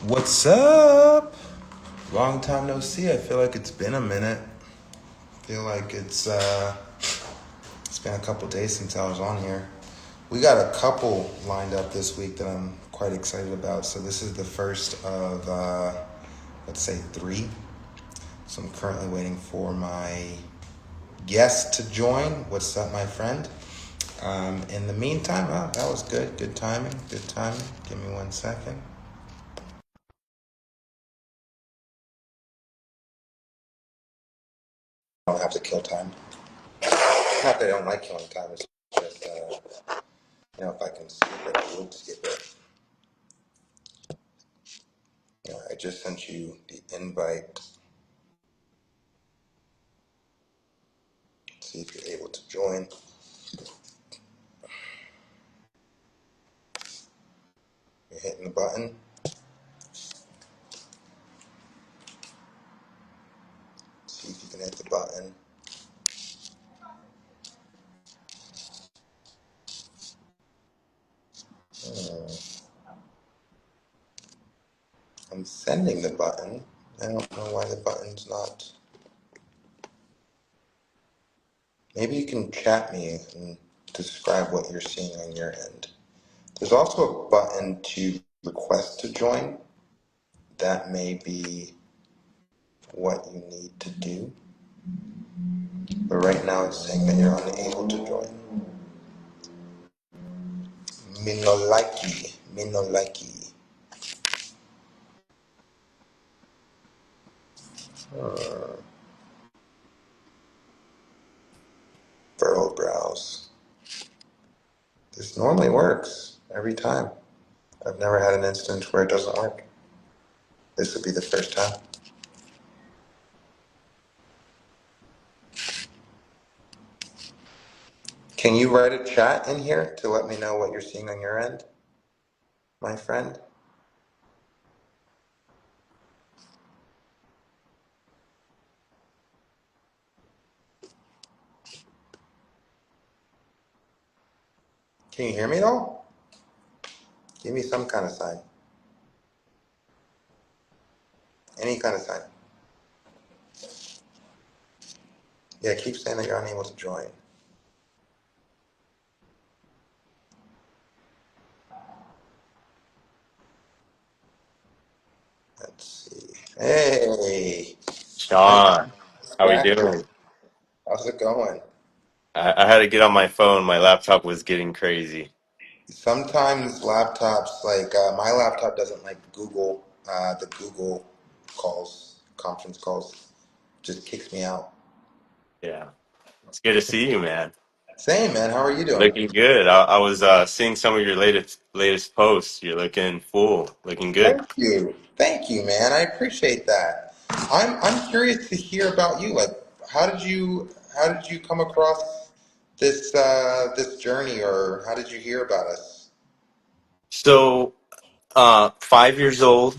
What's up? Long time no see. I feel like it's been a minute. I feel like it's been a couple days since I was on here. We got a couple lined up this week that I'm quite excited about. So this is the first of let's say three. So I'm currently waiting for my guest to join. What's up, my friend? In the meantime, that was good. Good timing. Good timing. Give me 1 second. I don't have to kill time. Not that I don't like killing time. It's just if I can skip it, I would skip it. I just sent you the invite. See if you're able to join. You're hitting the button. See if you can hit the button. I'm sending the button. I don't know why the button's not. Maybe you can chat me and describe what you're seeing on your end. There's also a button to request to join. That may be what you need to do. But right now it's saying that you're unable to join. Minolaki. Minolaki. Furrowed brows. This normally works every time. I've never had an instance where it doesn't work. This would be the first time. Can you write a chat in here to let me know what you're seeing on your end, my friend? Can you hear me at all? Give me some kind of sign. Any kind of sign. Yeah, keep saying that you're unable to join. Let's see. Hey, nice Sean, how we practice. doing? How's it going? I had to get on my phone. My laptop was getting crazy. Sometimes laptops, like my laptop doesn't like Google, the Google calls, conference calls, just kicks me out. Yeah, it's good to see you, man. Same, man. How are you doing? Looking good. I was seeing some of your latest posts. You're looking full, looking good. Thank you. Thank you, man. I appreciate that. I'm curious to hear about you. Like, how did you come across this journey, or how did you hear about us? So, 5 years old,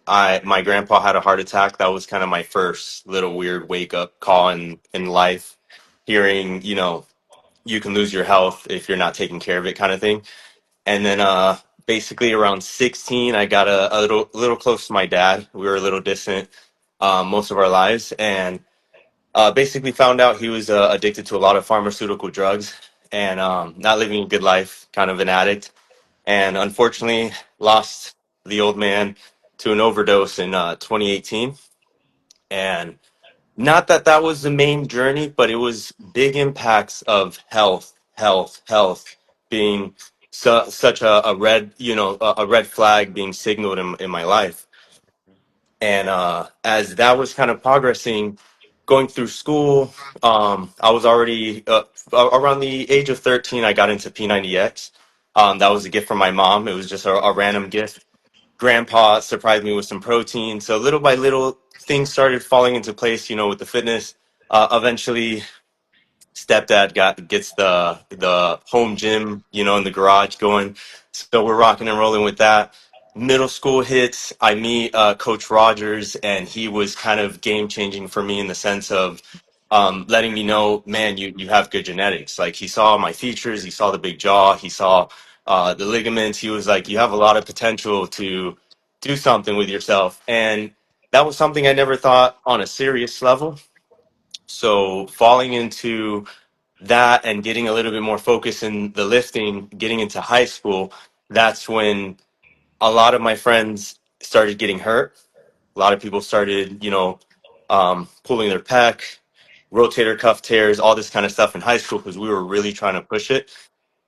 I my grandpa had a heart attack. That was kind of my first little weird wake up call in life. Hearing, you can lose your health if you're not taking care of it, kind of thing. And then basically around 16, I got a little close to my dad. We were a little distant most of our lives, and basically found out he was addicted to a lot of pharmaceutical drugs and not living a good life, kind of an addict. And unfortunately, lost the old man to an overdose in 2018. And not that that was the main journey, but it was big impacts of health being such a red, a red flag being signaled in my life. And as that was kind of progressing, going through school, I was already around the age of 13. I got into P90X. That was a gift from my mom. It was just a random gift. Grandpa surprised me with some protein. So little by little, things started falling into place. With the fitness. Eventually, stepdad gets the home gym, in the garage going. So we're rocking and rolling with that. Middle school hits. I meet Coach Rogers, and he was kind of game changing for me in the sense of letting me know, man, you have good genetics. Like he saw my features, he saw the big jaw, he saw the ligaments. He was like, you have a lot of potential to do something with yourself. And that was something I never thought on a serious level. So falling into that and getting a little bit more focus in the lifting, getting into high school, that's when a lot of my friends started getting hurt. A lot of people started, pulling their pec, rotator cuff tears, all this kind of stuff in high school because we were really trying to push it.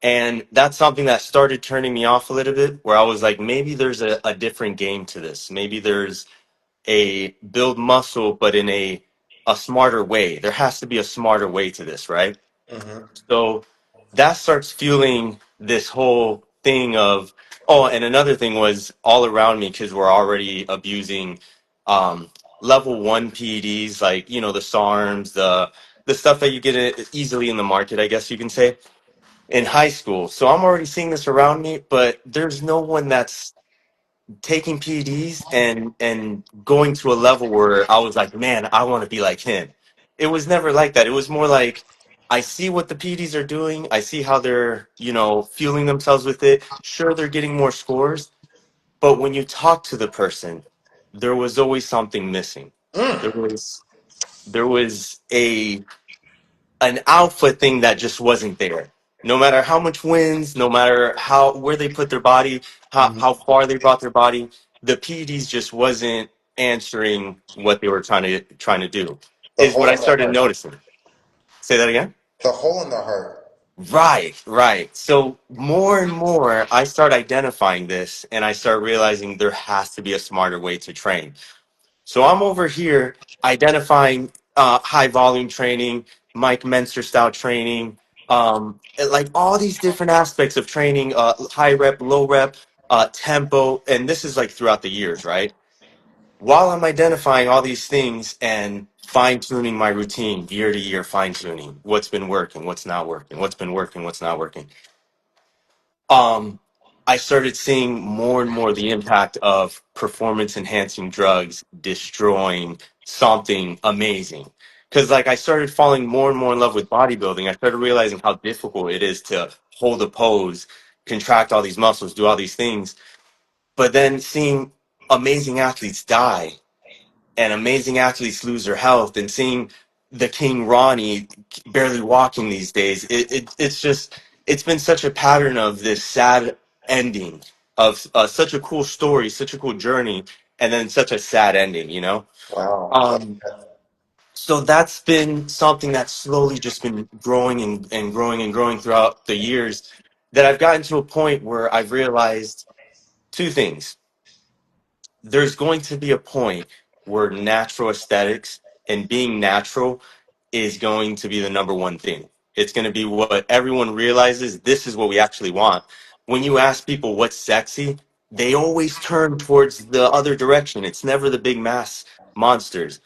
And that's something that started turning me off a little bit, where I was like, maybe there's a different game to this. Maybe there's a build muscle, but in a smarter way. There has to be a smarter way to this, right? Mm-hmm. So that starts fueling this whole thing of, oh, and another thing was all around me, kids were already abusing um, level one PEDs, like, the SARMs, the stuff that you get easily in the market, I guess you can say, in high school. So I'm already seeing this around me, but there's no one that's taking PEDs and going to a level where I was like, man, I want to be like him. It was never like that. It was more like I see what the PEDs are doing. I see how they're, fueling themselves with it. Sure, they're getting more scores, but when you talk to the person, there was always something missing. Mm. There was a an alpha thing that just wasn't there. No matter how much wins, no matter how where they put their body, Hmm. how far they brought their body, the PEDs just wasn't answering what they were trying to do. The Is what hole I in the started heart. noticing. Say that again. The hole in the heart. Right, right. So more and more, I start identifying this, and I start realizing there has to be a smarter way to train. So I'm over here identifying high volume training, Mike Menster style training, like all these different aspects of training, high rep, low rep, tempo, and this is like throughout the years, right? While I'm identifying all these things and fine tuning my routine year to year, fine tuning what's been working, what's not working, what's been working, what's not working, um, I started seeing more and more the impact of performance enhancing drugs destroying something amazing. Because, like, I started falling more and more in love with bodybuilding. I started realizing how difficult it is to hold a pose, contract all these muscles, do all these things. But then seeing amazing athletes die and amazing athletes lose their health, and seeing the King Ronnie barely walking these days, it's been such a pattern of this sad ending of such a cool story, such a cool journey, and then such a sad ending. Wow. um so that's been something that's slowly just been growing and growing and growing throughout the years, that I've gotten to a point where I've realized two things. There's going to be a point where natural aesthetics and being natural is going to be the number one thing. It's going to be what everyone realizes this is what we actually want. When you ask people what's sexy, they always turn towards the other direction. It's never the big mass monsters.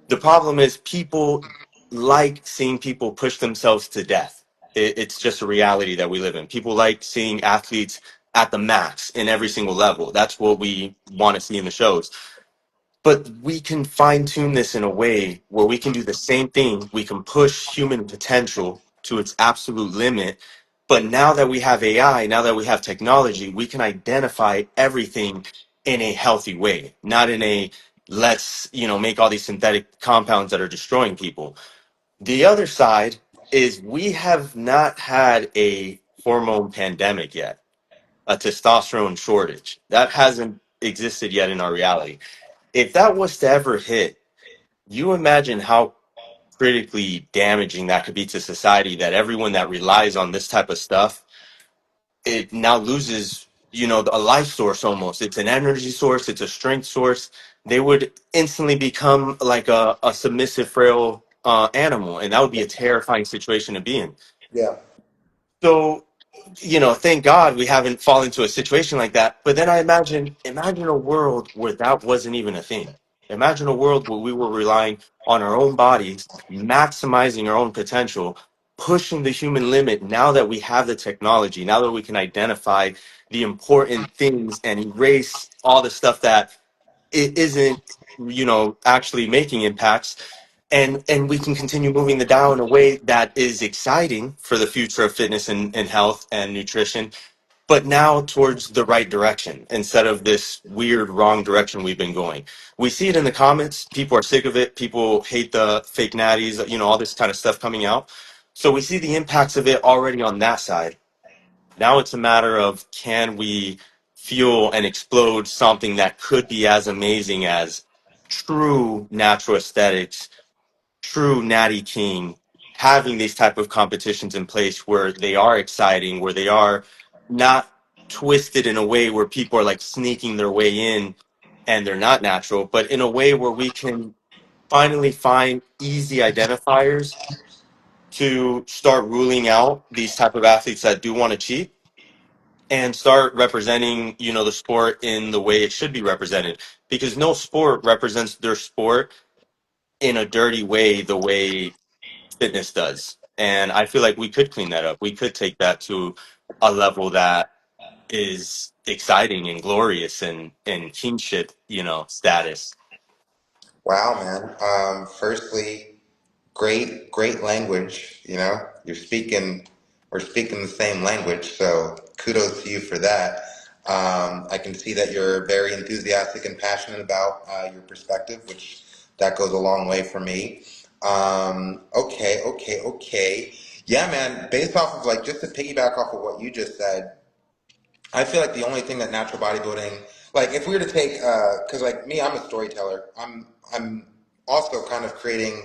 The problem is people like seeing people push themselves to death. It's just a reality that we live in. People like seeing athletes at the max in every single level. That's what we want to see in the shows. But we can fine tune this in a way where we can do the same thing. We can push human potential to its absolute limit. But now that we have AI, now that we have technology, we can identify everything in a healthy way, not in a let's, make all these synthetic compounds that are destroying people. The other side is we have not had a hormone pandemic yet, a testosterone shortage. That hasn't existed yet in our reality. If that was to ever hit, you imagine how critically damaging that could be to society, that everyone that relies on this type of stuff, it now loses, a life source almost. It's an energy source, it's a strength source. They would instantly become like a submissive, frail animal, and that would be a terrifying situation to be in. Yeah. So, thank God we haven't fallen into a situation like that. But then I imagine a world where that wasn't even a thing. Imagine a world where we were relying on our own bodies, maximizing our own potential, pushing the human limit now that we have the technology, now that we can identify the important things and erase all the stuff that it isn't, actually making impacts. And we can continue moving the dial in a way that is exciting for the future of fitness and health and nutrition, but now towards the right direction instead of this weird wrong direction we've been going. We see it in the comments. People are sick of it. People hate the fake natties, all this kind of stuff coming out. So we see the impacts of it already on that side. Now it's a matter of, can we fuel and explode something that could be as amazing as true natural aesthetics, true Natty King, having these type of competitions in place where they are exciting, where they are not twisted in a way where people are like sneaking their way in and they're not natural, but in a way where we can finally find easy identifiers to start ruling out these type of athletes that do want to cheat and start representing, the sport in the way it should be represented, because no sport represents their sport in a dirty way the way fitness does. And I feel like we could clean that up. We could take that to a level that is exciting and glorious and kingship, status. Wow, man. Firstly, great language. We're speaking the same language, so kudos to you for that. I can see that you're very enthusiastic and passionate about your perspective, which that goes a long way for me. Okay. Yeah, man. Based off of like just to piggyback off of what you just said, I feel like the only thing that natural bodybuilding, like if we were to take, because like me, I'm a storyteller. I'm also kind of creating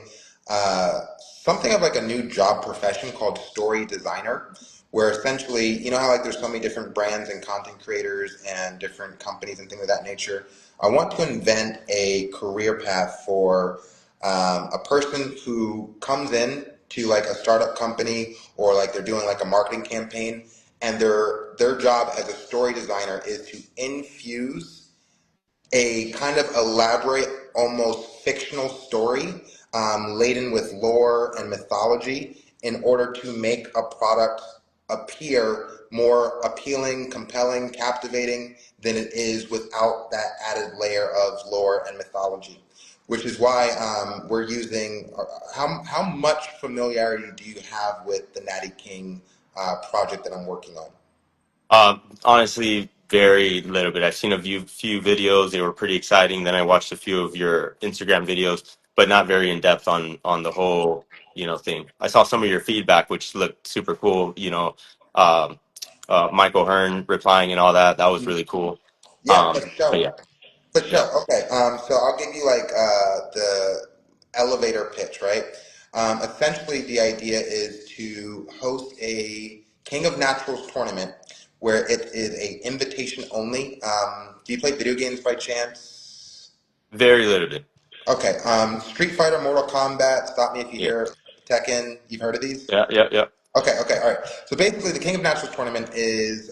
uh, something of like a new job profession called story designer, where essentially, you know how like there's so many different brands and content creators and different companies and things of that nature. I want to invent a career path for a person who comes in to like a startup company or like they're doing like a marketing campaign, and their job as a story designer is to infuse a kind of elaborate, almost fictional story laden with lore and mythology in order to make a product appear more appealing, compelling, captivating than it is without that added layer of lore and mythology. Which is why we're using. How much familiarity do you have with the Natty King project that I'm working on? Honestly, very little bit. I've seen a few videos. They were pretty exciting. Then I watched a few of your Instagram videos, but not very in depth on the whole, thing. I saw some of your feedback, which looked super cool. Um, Michael Hearn replying and all that. That was really cool. Yeah, for But sure. yeah, For yeah, sure. Okay. So I'll give you like the elevator pitch, right? Essentially, the idea is to host a King of Naturals tournament where it is a invitation only. Do you play video games by chance? very little bit. Okay. Street Fighter, Mortal Kombat. Stop me if you Yeah, hear Tekken. You've heard of these? yeah. Okay, all right. So basically, the King of Naturals tournament is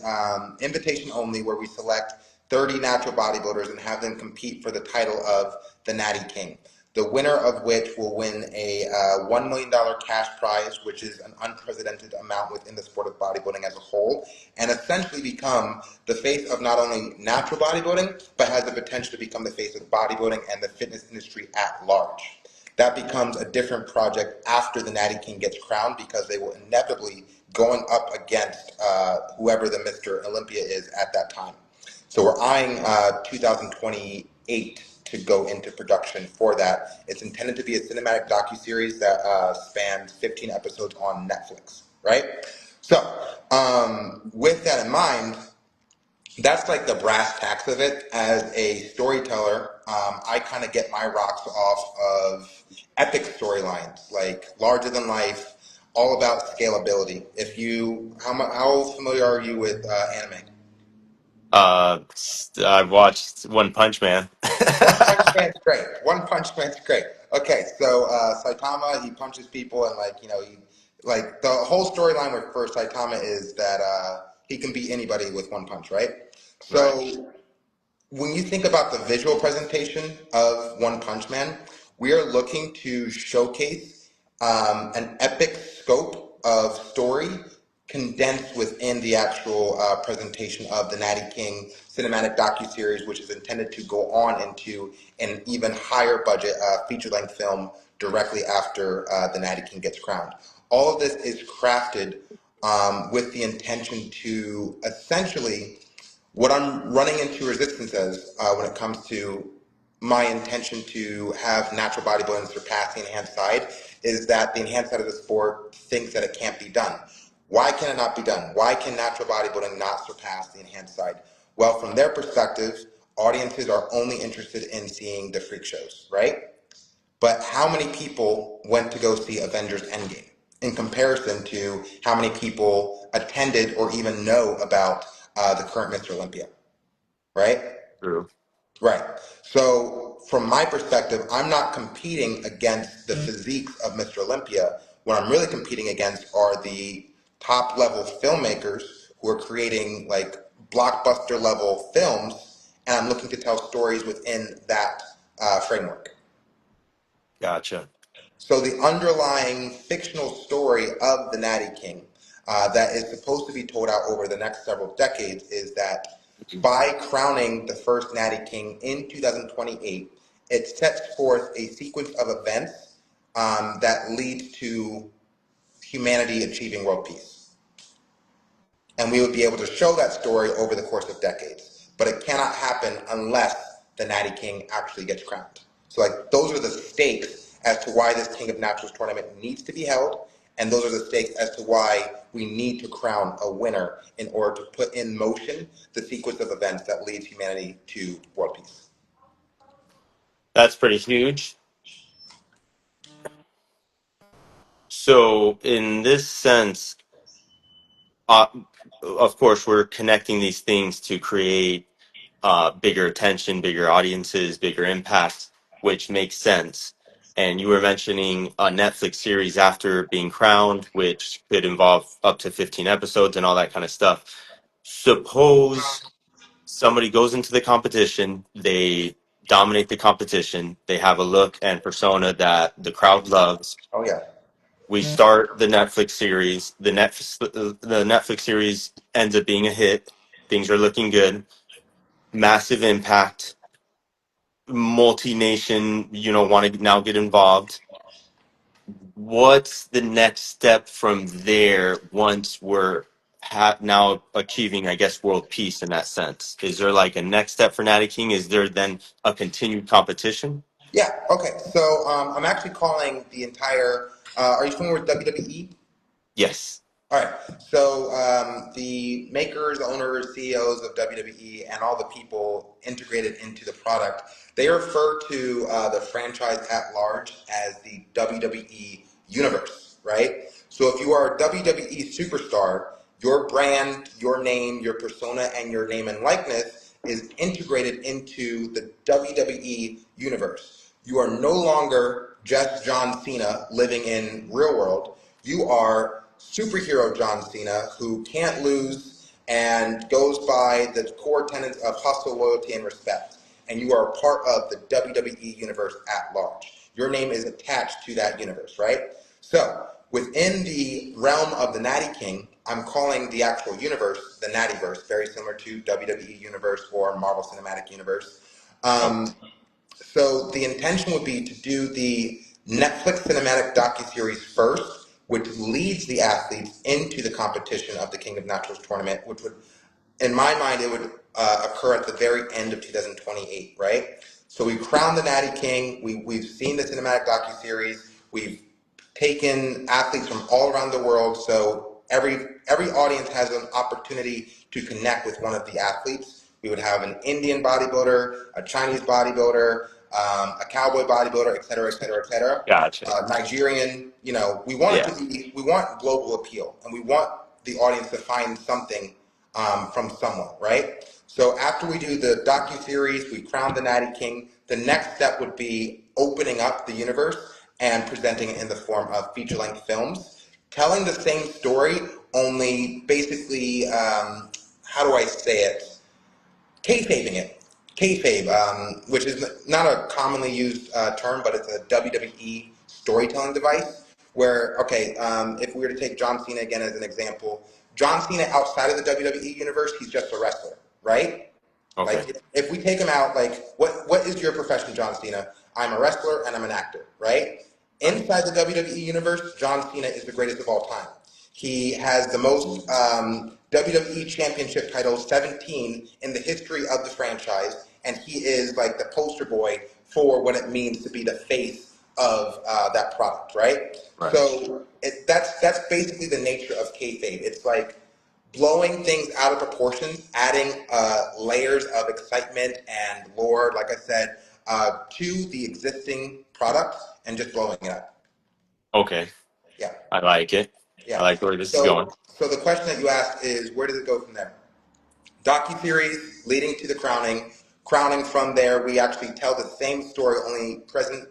invitation only, where we select 30 natural bodybuilders and have them compete for the title of the Natty King. The winner of which will win a $1 million cash prize, which is an unprecedented amount within the sport of bodybuilding as a whole, and essentially become the face of not only natural bodybuilding, but has the potential to become the face of bodybuilding and the fitness industry at large. That becomes a different project after the Natty King gets crowned because they will inevitably going up against whoever the Mr. Olympia is at that time. So we're eyeing 2028 to go into production for that. It's intended to be a cinematic docuseries that spans 15 episodes on Netflix, right? So with that in mind, that's like the brass tacks of it. As a storyteller, I kind of get my rocks off of epic storylines, like larger than life, all about scalability. How familiar are you with anime? I've watched One Punch Man. One Punch Man's great. One Punch Man's great. Okay, so Saitama, he punches people, and like he like the whole storyline with for Saitama is that he can beat anybody with one punch, right? Right. So when you think about the visual presentation of One Punch Man, we are looking to showcase an epic scope of story condensed within the actual presentation of the Natty King cinematic docuseries, which is intended to go on into an even higher budget feature-length film directly after the Natty King gets crowned. All of this is crafted with the intention to essentially what I'm running into resistance as when it comes to my intention to have natural bodybuilding surpass the enhanced side is that the enhanced side of the sport thinks that it can't be done. Why can it not be done? Why can natural bodybuilding not surpass the enhanced side? Well, from their perspective, audiences are only interested in seeing the freak shows, right? But how many people went to go see Avengers Endgame in comparison to how many people attended or even know about the current Mr. Olympia, right? True. Right. So, from my perspective, I'm not competing against the physiques of Mr. Olympia. What I'm really competing against are the top level filmmakers who are creating like blockbuster level films, and I'm looking to tell stories within that framework. Gotcha. So the underlying fictional story of the Natty King that is supposed to be told out over the next several decades is that by crowning the first Natty King in 2028, it sets forth a sequence of events that lead to humanity achieving world peace. And we would be able to show that story over the course of decades. But it cannot happen unless the Natty King actually gets crowned. So like those are the stakes as to why this King of Naturals tournament needs to be held, and those are the stakes as to why we need to crown a winner in order to put in motion the sequence of events that leads humanity to world peace. That's pretty huge. So, in this sense, uh, of course, we're connecting these things to create bigger attention, bigger audiences, bigger impact, which makes sense. And you were mentioning a Netflix series after being crowned, which could involve up to 15 episodes and all that kind of stuff. Suppose somebody goes into the competition, they dominate the competition, they have a look and persona that the crowd loves. Oh yeah. We start the Netflix series. The Netflix series ends up being a hit. Things are looking good. Massive impact. Multi-nation, want to now get involved. What's the next step from there once we're now achieving, I guess, world peace in that sense? Is there like a next step for Natty King? Is there then a continued competition? Yeah. Okay. So I'm actually calling the entire. Are you familiar with WWE? Yes. All right. So the makers, owners, CEOs of WWE, and all the people integrated into the product, they refer to the franchise at large as the WWE universe, right? So if you are a WWE superstar, your brand, your name, your persona, and your name and likeness is integrated into the WWE universe. You are no longer just John Cena living in real world. You are superhero John Cena who can't lose and goes by the core tenets of hustle, loyalty, and respect. And you are a part of the WWE universe at large. Your name is attached to that universe, right? So within the realm of the Natty King, I'm calling the actual universe the Nattyverse, very similar to WWE Universe or Marvel Cinematic Universe. Oh, Um, so the intention would be to do the Netflix cinematic docuseries first, which leads the athletes into the competition of the King of Naturals tournament, which would, in my mind, it would occur at the very end of 2028, right? So we crowned the Natty King. We've seen the cinematic docuseries. We've taken athletes from all around the world. So every audience has an opportunity to connect with one of the athletes. We would have an Indian bodybuilder, a Chinese bodybuilder, a cowboy bodybuilder, et cetera, et cetera, et cetera. gotcha. Nigerian, we want it Yeah. to be, we want global appeal, and we want the audience to find something from someone, right? So after we do the docu-series, we crown the Natty King, the next step would be opening up the universe and presenting it in the form of feature-length films, telling the same story, only basically, how do I say it? Kayfabing it. Kayfabe, which is not a commonly used term, but it's a WWE storytelling device. Where, okay, if we were to take John Cena again as an example, John Cena outside of the WWE universe, he's just a wrestler, right? Okay. Like, if we take him out, like, what is your profession, John Cena? I'm a wrestler and I'm an actor, right? Right. Inside the WWE universe, John Cena is the greatest of all time. He has the most WWE Championship titles, 17 in the history of the franchise, and he is like the poster boy for what it means to be the face of that product, right? Right. So that's basically the nature of kayfabe. It's like blowing things out of proportion, adding layers of excitement and lore, like I said, to the existing product and just blowing it up. Okay. Yeah, I like it. I yeah. like where this is going. So the question that you asked is, where does it go from there? Docuseries leading to the crowning. Crowning from there, we actually tell the same story, only present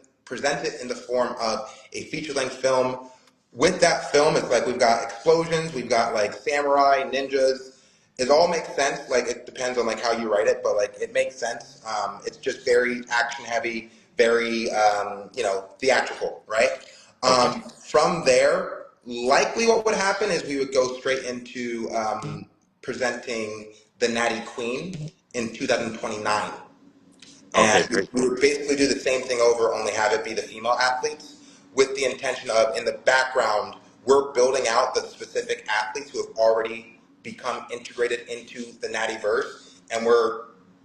it in the form of a feature-length film. With that film, it's like we've got explosions, we've got like samurai, ninjas. It all makes sense. Like it depends on like how you write it, but like it makes sense. It's just very action heavy, very theatrical, right? Okay. From there, likely what would happen is we would go straight into presenting the Natty Queen in 2029. Okay. And Very we cool. would basically do the same thing over, only have it be the female athletes, with the intention of, in the background, we're building out the specific athletes who have already become integrated into the Natty verse, and we're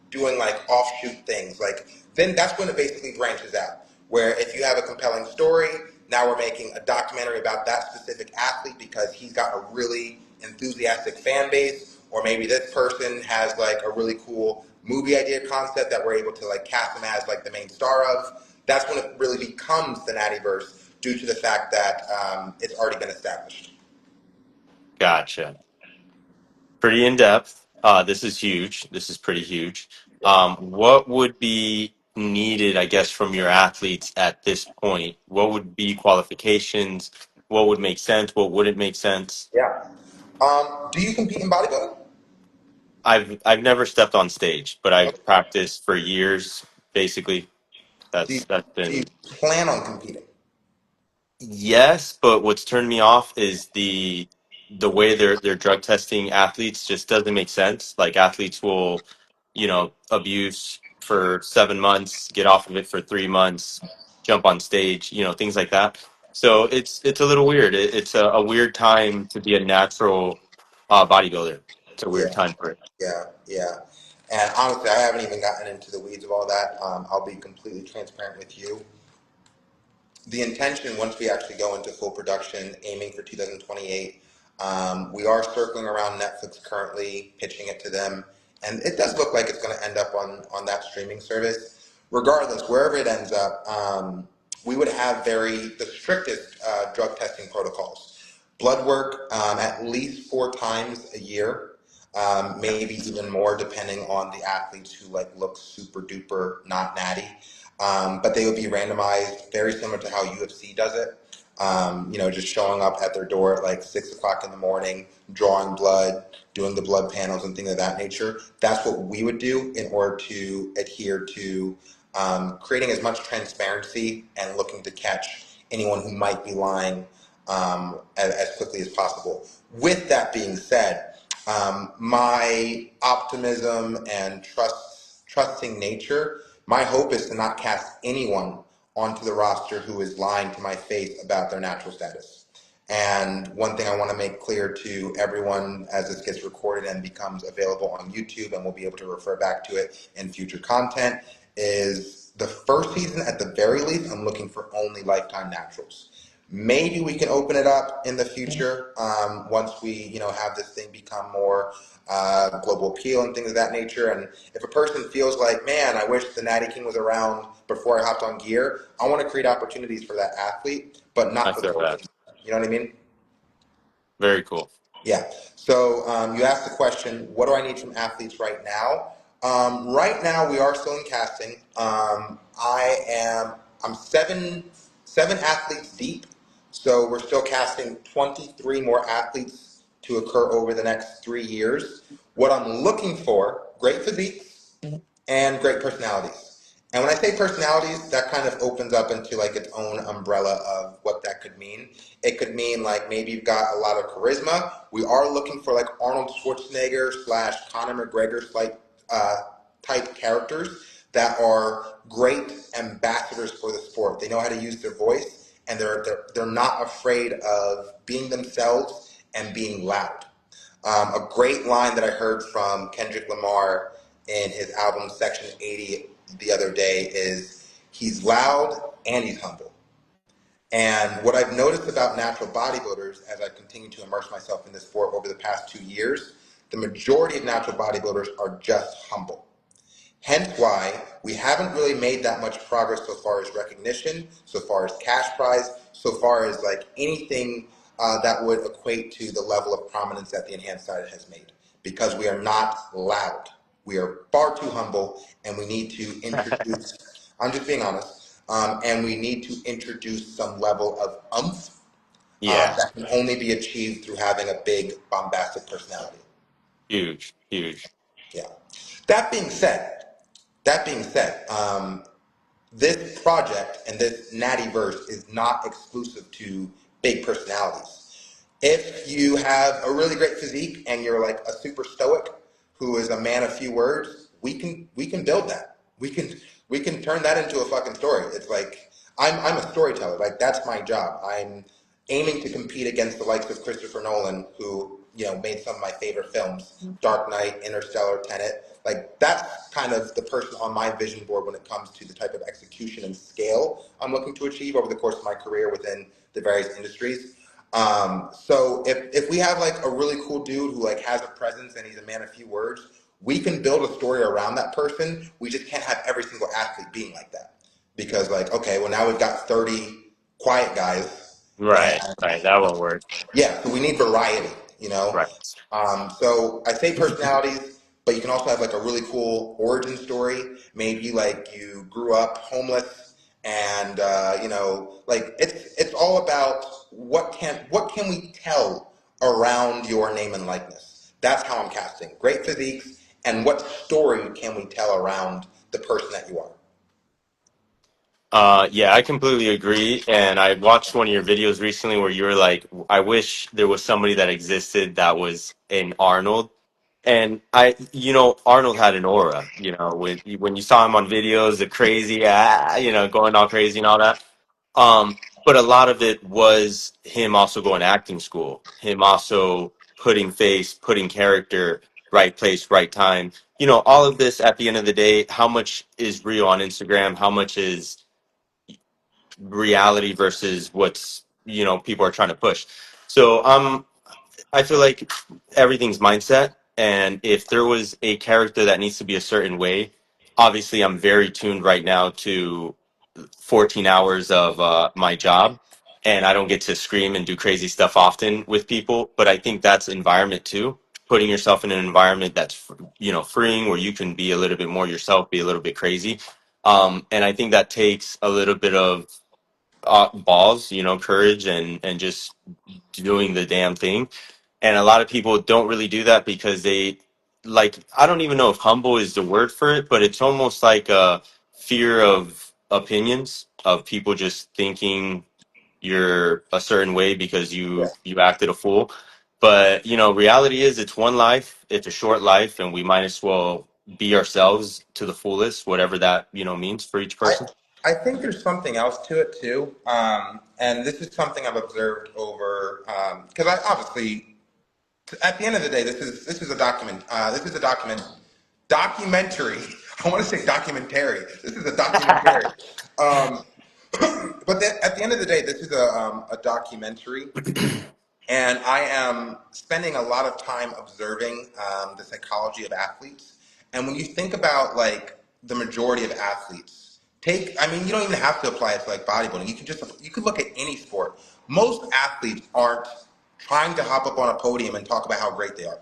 doing like offshoot things. Like then that's when it basically branches out. Where if you have a compelling story, now we're making a documentary about that specific athlete because he's got a really enthusiastic fan base, or maybe this person has like a really cool movie idea concept that we're able to like cast him as like the main star of. That's when it really becomes the Nattyverse due to the fact that it's already been established. Gotcha. Pretty in depth. This is huge. This is pretty huge. Yeah. What would be needed, I guess, from your athletes at this point? What would be qualifications? What would make sense? What wouldn't make sense? Yeah. Do you compete in bodybuilding? I've never stepped on stage, but I've Okay. practiced for years. Basically, Do you, that's do you been. plan on competing? Yes, but what's turned me off is the way they're drug testing athletes just doesn't make sense. Like athletes will, abuse for 7 months, get off of it for 3 months, jump on stage, things like that. So it's a little weird. It's a weird time to be a natural bodybuilder. It's a weird Yeah, time for it. yeah. And honestly, I haven't even gotten into the weeds of all that. I'll be completely transparent with you. The intention, once we actually go into full production, aiming for 2028, we are circling around Netflix currently, pitching it to them, and it does look like it's going to end up on that streaming service. Regardless, wherever it ends up, we would have the strictest drug testing protocols. Blood work at least 4 times a year, maybe even more depending on the athletes who like look super duper not natty. But they would be randomized, very similar to how UFC does it. Just showing up at their door at like 6 o'clock in the morning, drawing blood, doing the blood panels and things of that nature. That's what we would do in order to adhere to creating as much transparency and looking to catch anyone who might be lying as quickly as possible. With that being said, my optimism and trusting nature, my hope is to not cast anyone onto the roster who is lying to my face about their natural status. And one thing I want to make clear to everyone as this gets recorded and becomes available on YouTube, and we'll be able to refer back to it in future content, is the first season at the very least, I'm looking for only lifetime naturals. Maybe we can open it up in the future once we, have this thing become more global appeal and things of that nature. And if a person feels like, man, I wish the Natty King was around before I hopped on gear, I want to create opportunities for that athlete, but I not for the feel that. coaching. You know what I mean? Very cool. Yeah. So you asked the question, what do I need from athletes right now? Right now, we are still in casting. I'm seven athletes deep, so we're still casting 23 more athletes to occur over the next 3 years. What I'm looking for, great physiques and great personalities. And when I say personalities, that kind of opens up into like its own umbrella of what that could mean. It could mean like maybe you've got a lot of charisma. We are looking for like Arnold Schwarzenegger slash Conor McGregor type characters that are great ambassadors for the sport. They know how to use their voice, and they're not afraid of being themselves and being loud. A great line that I heard from Kendrick Lamar in his album Section 80 the other day is he's loud and he's humble. And what I've noticed about natural bodybuilders as I continue to immerse myself in this sport over the past 2 years, the majority of natural bodybuilders are just humble. Hence why we haven't really made that much progress so far as recognition, so far as cash prize, so far as like anything that would equate to the level of prominence that the enhanced diet has made. Because we are not loud. We are far too humble and we need to introduce, I'm just being honest, and we need to introduce some level of umph Yeah, that can only be achieved through having a big bombastic personality. huge, huge. Yeah. That being said, that being said, this project and this Natty verse is not exclusive to big personalities. If you have a really great physique and you're like a super stoic who is a man of few words, we can build that. We can turn that into a fucking story. It's like I'm a storyteller. Like that's my job. I'm aiming to compete against the likes of Christopher Nolan, who made some of my favorite films, Dark Knight, Interstellar, Tenet. Like that's kind of the person on my vision board when it comes to the type of execution and scale I'm looking to achieve over the course of my career within the various industries. So if we have like a really cool dude who like has a presence and he's a man of few words, we can build a story around that person. We just can't have every single athlete being like that because like okay, well now we've got 30 quiet guys and Right, right. That won't work. yeah, so we need variety, you know. Right. So I say personalities, but you can also have like a really cool origin story. Maybe like you grew up homeless, and like it's all about what can we tell around your name and likeness. That's how I'm casting. Great physiques, and what story can we tell around the person that you are? Yeah, I completely agree. And I watched one of your videos recently where you were like, I wish there was somebody that existed that was an Arnold. And Arnold had an aura, when you saw him on videos, the crazy, going all crazy and all that. But a lot of it was him also going to acting school, him also putting face, putting character, right place, right time. All of this at the end of the day, how much is real on Instagram? How much is reality versus what's people are trying to push. So I feel like everything's mindset, and if there was a character that needs to be a certain way, obviously I'm very tuned right now to 14 hours of my job, and I don't get to scream and do crazy stuff often with people, but I think that's environment too, putting yourself in an environment that's freeing, where you can be a little bit more yourself, be a little bit crazy. And I think that takes a little bit of balls, courage, and just doing the damn thing. And a lot of people don't really do that because they like, I don't even know if humble is the word for it, but it's almost like a fear of opinions, of people just thinking you're a certain way because you acted a fool. But reality is it's one life, it's a short life, and we might as well be ourselves to the fullest, whatever that means for each I person. I think there's something else to it too, and this is something I've observed over because I obviously at the end of the day this is a document this is a documentary. I want to say documentary. This is a documentary. Um, but then at the end of the day, this is a documentary and I am spending a lot of time observing the psychology of athletes. And when you think about like the majority of athletes, I mean, you don't even have to apply it to like bodybuilding. You could look at any sport. Most athletes aren't trying to hop up on a podium and talk about how great they are.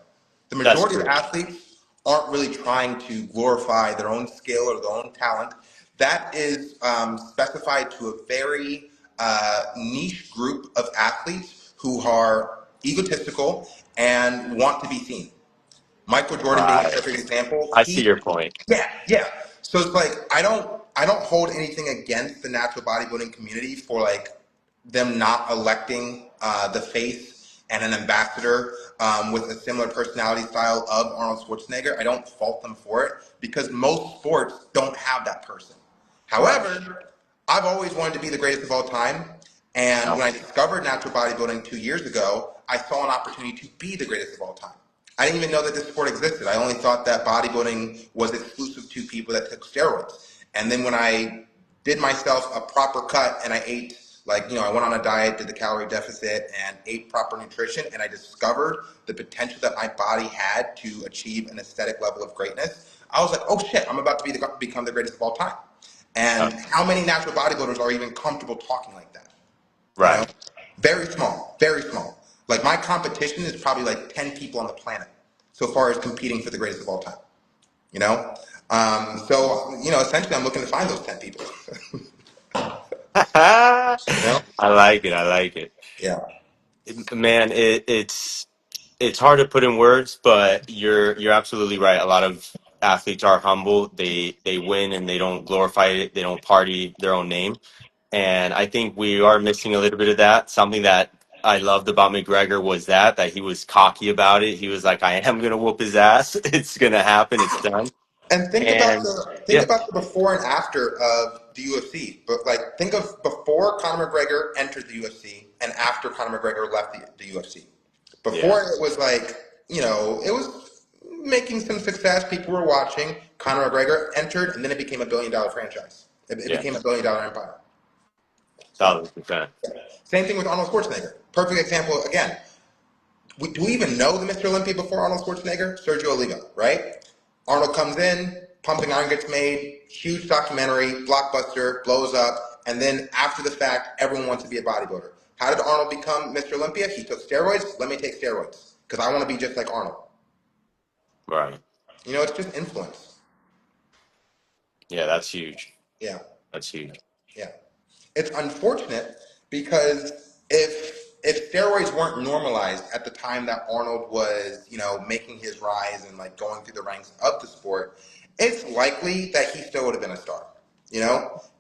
The That's majority of true. athletes aren't really trying to glorify their own skill or their own talent. That is specified to a very niche group of athletes who are egotistical and want to be seen. Michael Jordan being a Right. perfect example. I see your point. Yeah. So it's like I don't hold anything against the natural bodybuilding community for like them not electing the face and an ambassador with a similar personality style of Arnold Schwarzenegger. I don't fault them for it because most sports don't have that person. Right. However, I've always wanted to be the greatest of all time. And No. when I discovered natural bodybuilding 2 years ago, I saw an opportunity to be the greatest of all time. I didn't even know that this sport existed. I only thought that bodybuilding was exclusive to people that took steroids. And then when I did myself a proper cut and I ate, like, I went on a diet, did the calorie deficit, and ate proper nutrition, and I discovered the potential that my body had to achieve an aesthetic level of greatness, I was like, oh shit, I'm about to become the greatest of all time. Uh, And how many natural bodybuilders are even comfortable talking like that? You know, right. very small, very small. Like my competition is probably like 10 people on the planet so far as competing for the greatest of all time. You know, so essentially, I'm looking to find those 10 people. I You know, like it. I like it. yeah. Man, it's hard to put in words, but you're absolutely right. A lot of athletes are humble. They win and they don't glorify it. They don't party their own name. And I think we are missing a little bit of that. Something that I loved about McGregor was that he was cocky about it. He was like, I am gonna whoop his ass. It's gonna happen. It's done. And think about And the yeah, before and after of the UFC. But like, think of before Conor McGregor entered the UFC and after Conor McGregor left the UFC. yeah, Before it was like, it was making some success. People were watching. Conor McGregor entered, and then it became a $1 billion franchise. It yeah, became a $1 billion empire. So, 1,000%. yeah. Same thing with Arnold Schwarzenegger. Perfect example again. Do we even know the Mr. Olympia before Arnold Schwarzenegger? Sergio Oliva, right? Arnold comes in, Pumping Iron gets made, huge documentary, blockbuster, blows up, and then after the fact, everyone wants to be a bodybuilder. How did Arnold become Mr. Olympia? He took steroids. Let me take steroids because I want to be just like Arnold. Right. It's just influence. Yeah, that's huge. Yeah, That's huge. yeah. It's unfortunate because if steroids weren't normalized at the time that Arnold was, making his rise and like going through the ranks of the sport, it's likely that he still would have been a star.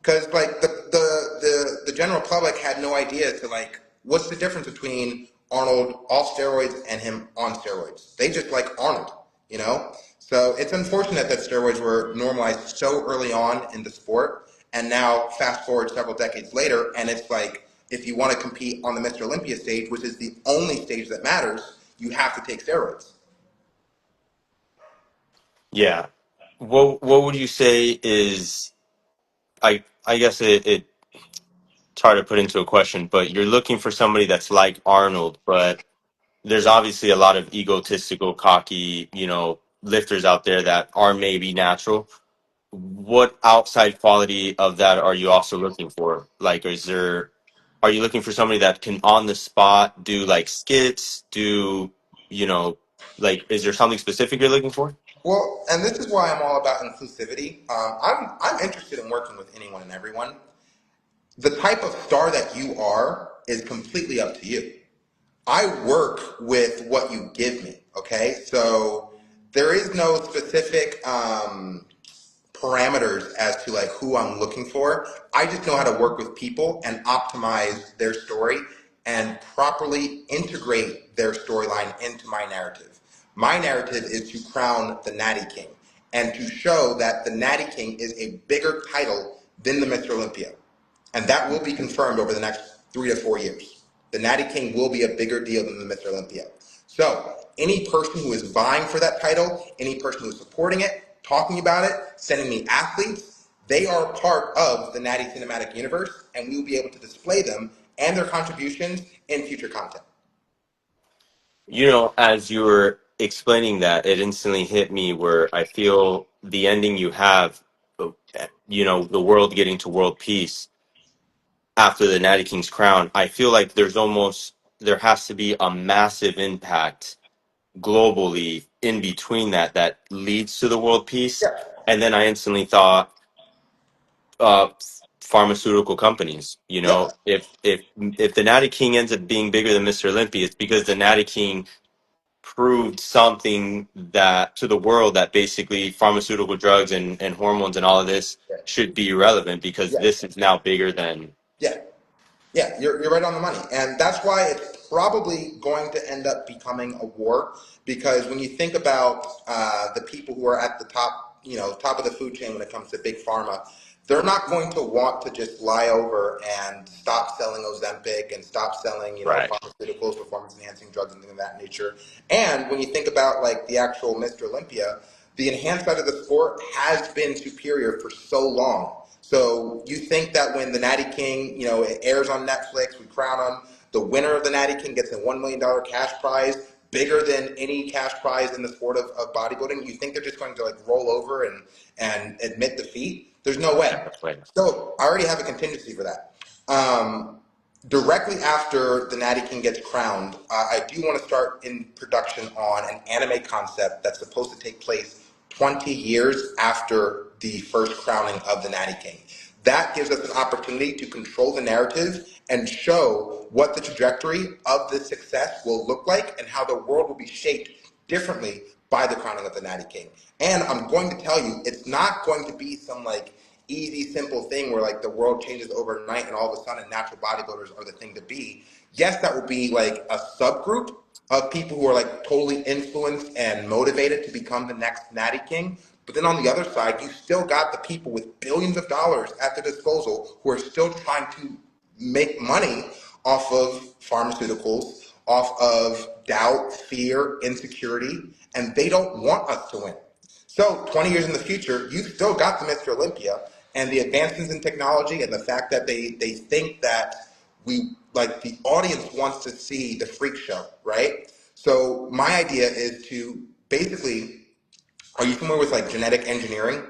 Because like the general public had no idea to like what's the difference between Arnold off steroids and him on steroids. They just like Arnold, you know. So it's unfortunate that steroids were normalized so early on in the sport, and now fast forward several decades later, and it's like if you want to compete on the Mr. Olympia stage, which is the only stage that matters, you have to take steroids. Yeah. What would you say is I guess it's hard to put into a question, but you're looking for somebody that's like Arnold, but there's obviously a lot of egotistical, cocky, lifters out there that are maybe natural. What outside quality of that are you also looking for? Like, are you looking for somebody that can on the spot do like skits, you know, is there something specific you're looking for? Well, and this is why I'm all about inclusivity. I'm interested in working with anyone and everyone. The type of star that you are is completely up to you. I work with what you give me. Okay, so there is no specific parameters as to like who I'm looking for. I just know how to work with people and optimize their story and properly integrate their storyline into my narrative. My narrative is to crown the Natty King and to show that the Natty King is a bigger title than the Mr. Olympia. And that will be confirmed over the next 3 to 4 years. The Natty King will be a bigger deal than the Mr. Olympia. So, any person who is vying for that title, any person who is supporting it, talking about it, sending me athletes, they are part of the Natty Cinematic Universe, and we will be able to display them and their contributions in future content. As you were explaining that, it instantly hit me where I feel the ending you have, uh, the world getting to world peace after the Natty King's crown. I feel like there has to be a massive impact globally in between that leads to the world peace. Yeah, And then I instantly thought, uh, pharmaceutical companies. yeah, If the Natty King ends up being bigger than Mr. Olympia, it's because the Natty King proved something that to the world that basically pharmaceutical drugs and hormones and all of this yeah, should be irrelevant because yeah, this is now bigger than. yeah. Yeah, you're right on the money. And that's why it's probably going to end up becoming a war because when you think about the people who are at the top, top of the food chain when it comes to big pharma, they're not going to want to just lie over and stop selling Ozempic and stop selling, Right. pharmaceuticals, performance enhancing drugs, and things of that nature. And when you think about like the actual Mr. Olympia, the enhanced side of the sport has been superior for so long. So you think that when the Natty King, it airs on Netflix, we crown him, the winner of the Natty King gets a $1 million cash prize, bigger than any cash prize in the sport of bodybuilding. You think they're just going to like roll over and admit defeat? There's no way. Yeah, right. So I already have a contingency for that. Um, Directly after the Natty King gets crowned, I do want to start in production on an anime concept that's supposed to take place 20 years after the first crowning of the Natty King. That gives us an opportunity to control the narrative and show what the trajectory of this success will look like and how the world will be shaped differently by the crowning of the Natty King. And I'm going to tell you, it's not going to be some like easy, simple thing where like the world changes overnight and all of a sudden natural bodybuilders are the thing to be. Yes, that will be like a subgroup of people who are like totally influenced and motivated to become the next Natty King. But then on the other side, you still got the people with billions of dollars at their disposal who are still trying to make money off of pharmaceuticals, off of doubt, fear, insecurity, and they don't want us to win. So 20 years in the future, you've still got the Mr. Olympia and the advancements in technology and the fact that they think that we like the audience wants to see the freak show, right? So my idea is to basically, are you familiar with like genetic engineering?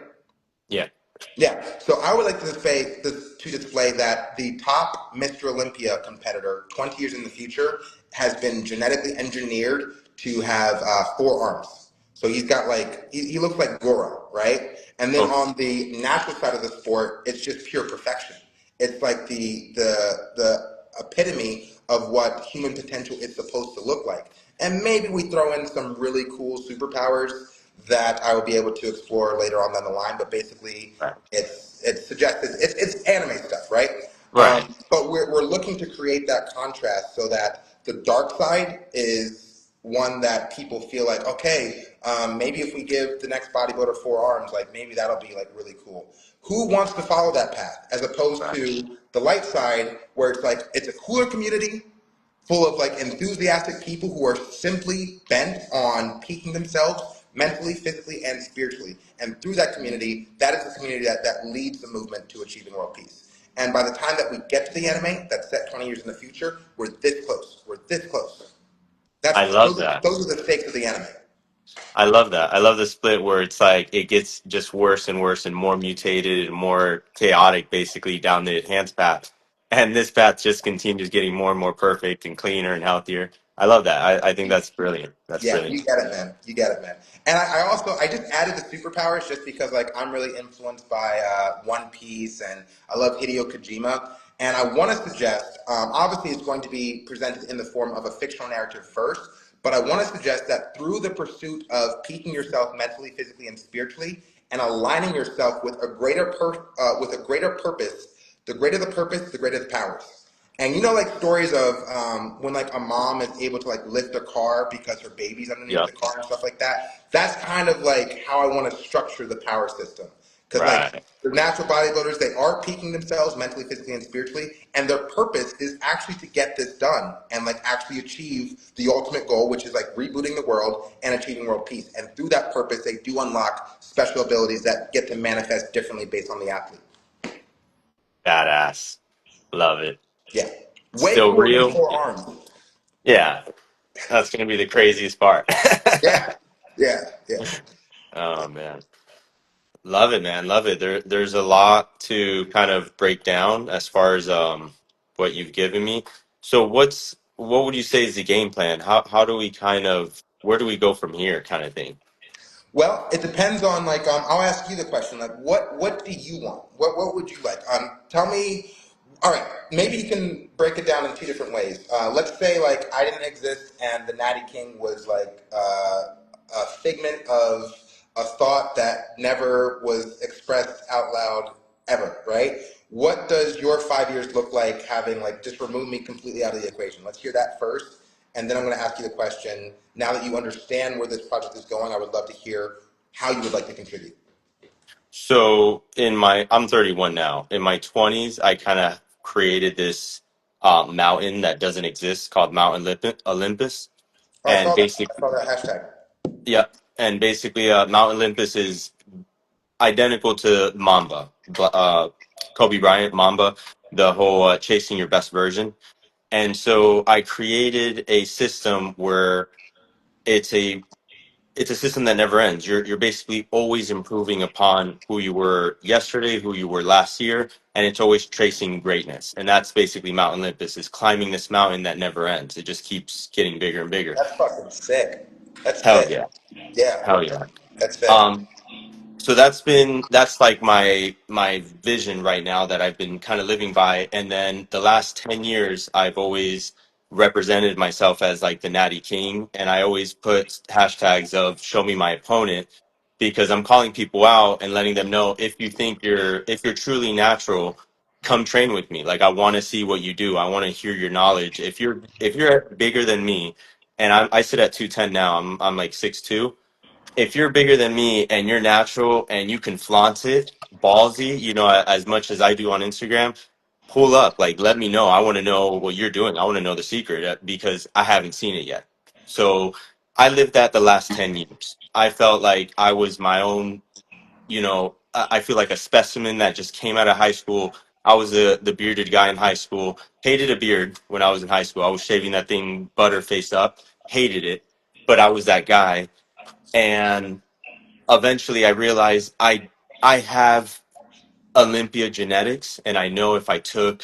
Yeah. Yeah, so I would like to display that the top Mr. Olympia competitor 20 years in the future has been genetically engineered to have 4 arms. So he's got like, he looks like Gora, right? And then Oh, on the natural side of the sport, it's just pure perfection. It's like the epitome of what human potential is supposed to look like. And maybe we throw in some really cool superpowers that I will be able to explore later on down the line. But basically, right. it's suggested it's anime stuff, right? Right. But we're looking to create that contrast so that the dark side is one that people feel like, okay, maybe if we give the next bodybuilder 4 arms, like maybe that'll be like really cool. Who wants to follow that path as opposed Right. to the light side where it's like it's a cooler community full of like enthusiastic people who are simply bent on peaking themselves mentally, physically, and spiritually. And through that community, that is the community that leads the movement to achieving world peace. And by the time that we get to the anime, that's set 20 years in the future, we're this close. We're this close. I That's love those are, that. those are the stakes of the anime. I love that. I love the split where it's like it gets just worse and worse and more mutated and more chaotic basically down the enhanced path. And this path just continues getting more and more perfect and cleaner and healthier. I love that. I think that's brilliant. That's Yeah, you brilliant. get it, man. You get it, man. And I just added the superpowers just because like I'm really influenced by One Piece and I love Hideo Kojima. And I want to suggest, obviously, it's going to be presented in the form of a fictional narrative first, but I want to suggest that through the pursuit of peaking yourself mentally, physically, and spiritually, and aligning yourself with with a greater purpose, the greater the purpose, the greater the powers. And like stories of when like a mom is able to like lift a car because her baby's underneath Yep. the car and stuff like that. That's kind of like how I want to structure the power system. Because like Right. the natural bodybuilders, they are peaking themselves mentally, physically, and spiritually, and their purpose is actually to get this done and like actually achieve the ultimate goal, which is like rebooting the world and achieving world peace. And through that purpose, they do unlock special abilities that get to manifest differently based on the athlete. Badass. Love it. Yeah, way Still cooler than real. 4 arms. Yeah. That's going to be the craziest part. Yeah, yeah, yeah. Oh man. Love it, man. Love it. There's a lot to kind of break down as far as what you've given me. So what would you say is the game plan? How do we kind of where do we go from here kind of thing? Well, it depends on like I'll ask you the question like what do you want? What would you like? Tell me. All right, maybe you can break it down in 2 different ways. Let's say like I didn't exist and the Natty King was like a figment of a thought that never was expressed out loud ever, right? What does your 5 years look like having like just removed me completely out of the equation? Let's hear that first. And then I'm going to ask you the question. Now that you understand where this project is going, I would love to hear how you would like to contribute. So I'm 31 now. In my 20s, I kind of created this mountain that doesn't exist called Olympus. Oh, And I saw that hashtag. yeah, and basically, Mount Olympus is identical to Mamba, Kobe Bryant, Mamba, the whole chasing your best version. And so I created a system where it's a it's a system that never ends. You're basically always improving upon who you were yesterday, who you were last year, and it's always tracing greatness. And that's basically Mount Olympus is climbing this mountain that never ends. It just keeps getting bigger and bigger. That's fucking sick. That's Hell fit. yeah. Yeah, Hell yeah. that's fit. Um, so that's like my vision right now that I've been kind of living by. And then the last 10 years I've always represented myself as like the Natty King, and I always put hashtags of show me my opponent because I'm calling people out and letting them know if you're truly natural, come train with me. Like I want to see what you do. I want to hear your knowledge. If you're bigger than me, and I sit at 210 now. I'm like 6'2". If you're bigger than me and you're natural and you can flaunt it, ballsy, as much as I do on Instagram, pull up, like let me know. I want to know what you're doing. I want to know the secret because I haven't seen it yet. So I lived that the last 10 years. I felt like I was my own, I feel like a specimen that just came out of high school. I was the bearded guy in high school. Hated a beard when I was in high school. I was shaving that thing butter face up. Hated it, but I was that guy. And eventually I realized I have Olympia genetics, and I know if I took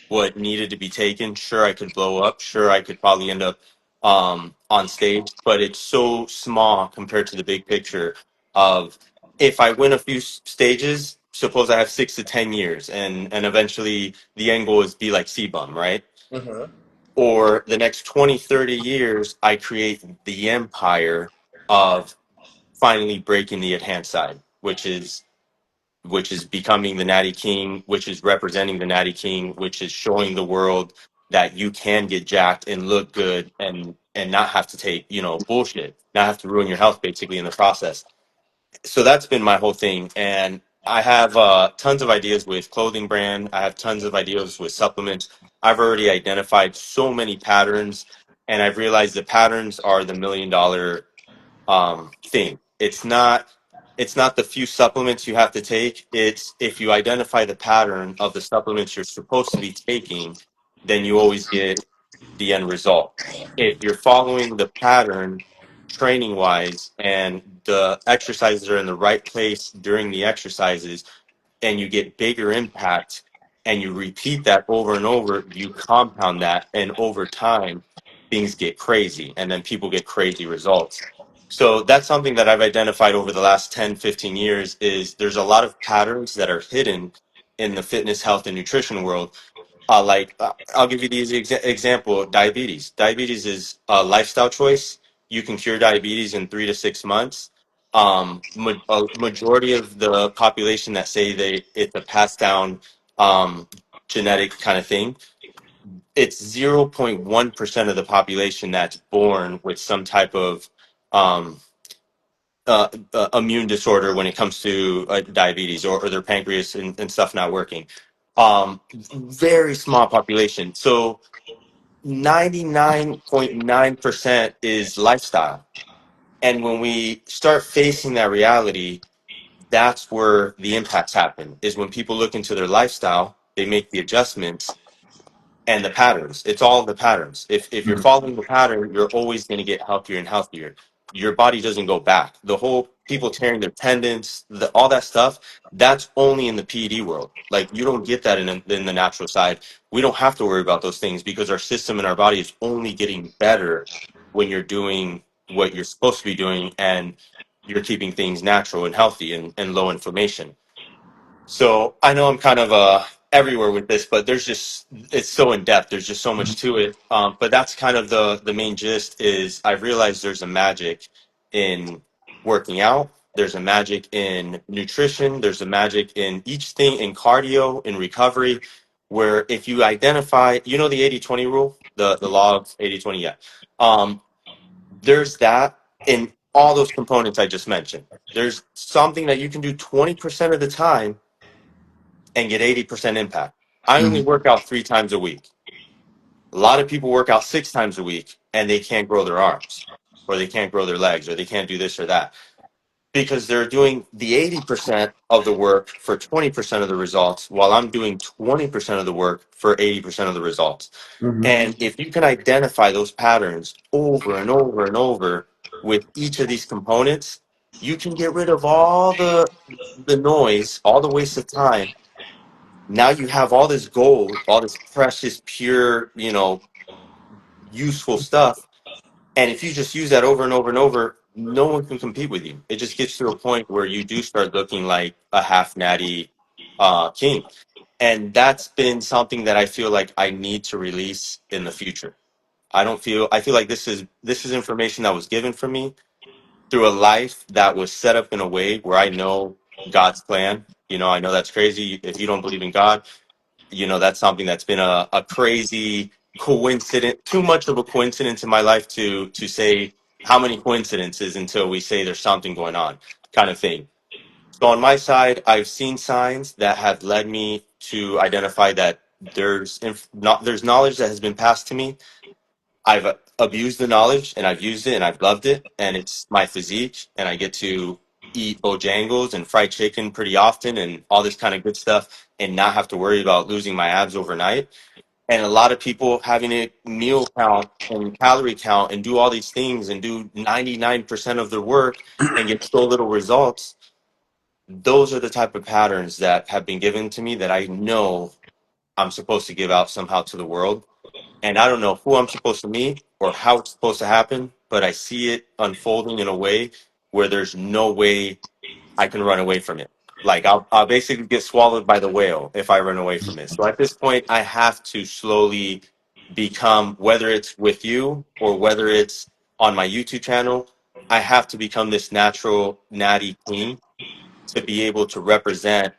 what needed to be taken, sure I could blow up, sure I could probably end up on stage, but it's so small compared to the big picture of if I win a few stages, suppose I have 6 to 10 years, and eventually the end goal is be like C-Bum, right? Mm-hmm. Or the next 20, 30 years, I create the empire of finally breaking the enhanced side, which is becoming the Natty King, which is representing the Natty King, which is showing the world that you can get jacked and look good and not have to take bullshit, not have to ruin your health basically in the process. So that's been my whole thing, and I have tons of ideas with clothing brand. I have tons of ideas with supplements. I've already identified so many patterns, and I've realized the patterns are the $1 million thing. It's not the few supplements you have to take. It's if you identify the pattern of the supplements you're supposed to be taking, then you always get the end result. If you're following the pattern training wise and the exercises are in the right place during the exercises, and you get bigger impact and you repeat that over and over, you compound that, and over time things get crazy and then people get crazy results. So that's something that I've identified over the last 10, 15 years is there's a lot of patterns that are hidden in the fitness, health, and nutrition world. I'll give you the easy example: diabetes. Diabetes is a lifestyle choice. You can cure diabetes in 3 to 6 months. A majority of the population that say it's a passed down um, genetic kind of thing. It's 0.1% of the population that's born with some type of um, immune disorder when it comes to diabetes or their pancreas and stuff not working. Very small population. So 99.9% is lifestyle. And when we start facing that reality, that's where the impacts happen, is when people look into their lifestyle, they make the adjustments and the patterns. It's all the patterns. If you're following the pattern, you're always going to get healthier and healthier. Your body doesn't go back. The whole people tearing their tendons, all that stuff, that's only in the PED world. Like you don't get that in the natural side. We don't have to worry about those things because our system and our body is only getting better when you're doing what you're supposed to be doing and you're keeping things natural and healthy and low inflammation. So I know I'm kind of everywhere with this, but it's so in depth. There's just so much to it. But that's kind of the main gist is I've realized there's a magic in working out. There's a magic in nutrition. There's a magic in each thing in cardio, in recovery, where if you identify, the 80-20 rule, the law of 80-20, yeah. Um, there's that in all those components I just mentioned. There's something that you can do 20% of the time and get 80% impact. I only Mhm. work out 3 times a week. A lot of people work out 6 times a week and they can't grow their arms, or they can't grow their legs, or they can't do this or that because they're doing the 80% of the work for 20% of the results, while I'm doing 20% of the work for 80% of the results. Mhm. And if you can identify those patterns over and over and over with each of these components, you can get rid of all the noise, all the waste of time. Now you have all this gold, all this precious, pure, useful stuff. And if you just use that over and over and over, no one can compete with you. It just gets to a point where you do start looking like a half natty king. And that's been something that I feel like I need to release in the future. I feel like this is information that was given for me through a life that was set up in a way where I know God's plan. I know that's crazy. If you don't believe in God, that's something that's been a crazy coincidence, too much of a coincidence in my life to say how many coincidences until we say there's something going on, kind of thing. So on my side, I've seen signs that have led me to identify that there's knowledge that has been passed to me. I've abused the knowledge and I've used it and I've loved it, and it's my physique, and I get to eat Bojangles and fried chicken pretty often and all this kind of good stuff and not have to worry about losing my abs overnight. And a lot of people having a meal count and calorie count and do all these things and do 99% of their work and get so little results. Those are the type of patterns that have been given to me that I know I'm supposed to give out somehow to the world. And I don't know who I'm supposed to meet or how it's supposed to happen, but I see it unfolding in a way where there's no way I can run away from it. Like I'll basically get swallowed by the whale if I run away from it. So at this point, I have to slowly become, whether it's with you or whether it's on my YouTube channel, I have to become this natural natty queen to be able to represent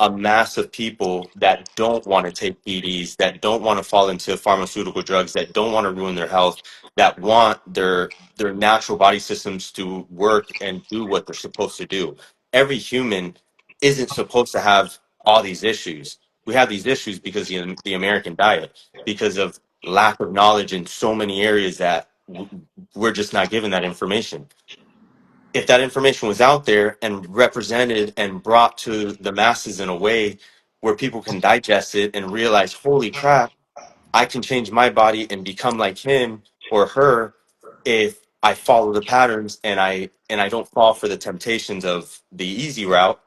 a mass of people that don't want to take PDs, that don't want to fall into pharmaceutical drugs, that don't want to ruin their health, that want their natural body systems to work and do what they're supposed to do. Every human isn't supposed to have all these issues. We have these issues because the American diet, because of lack of knowledge in so many areas that we're just not given that information. If that information was out there and represented and brought to the masses in a way where people can digest it and realize, holy crap, I can change my body and become like him or her if I follow the patterns and I don't fall for the temptations of the easy route.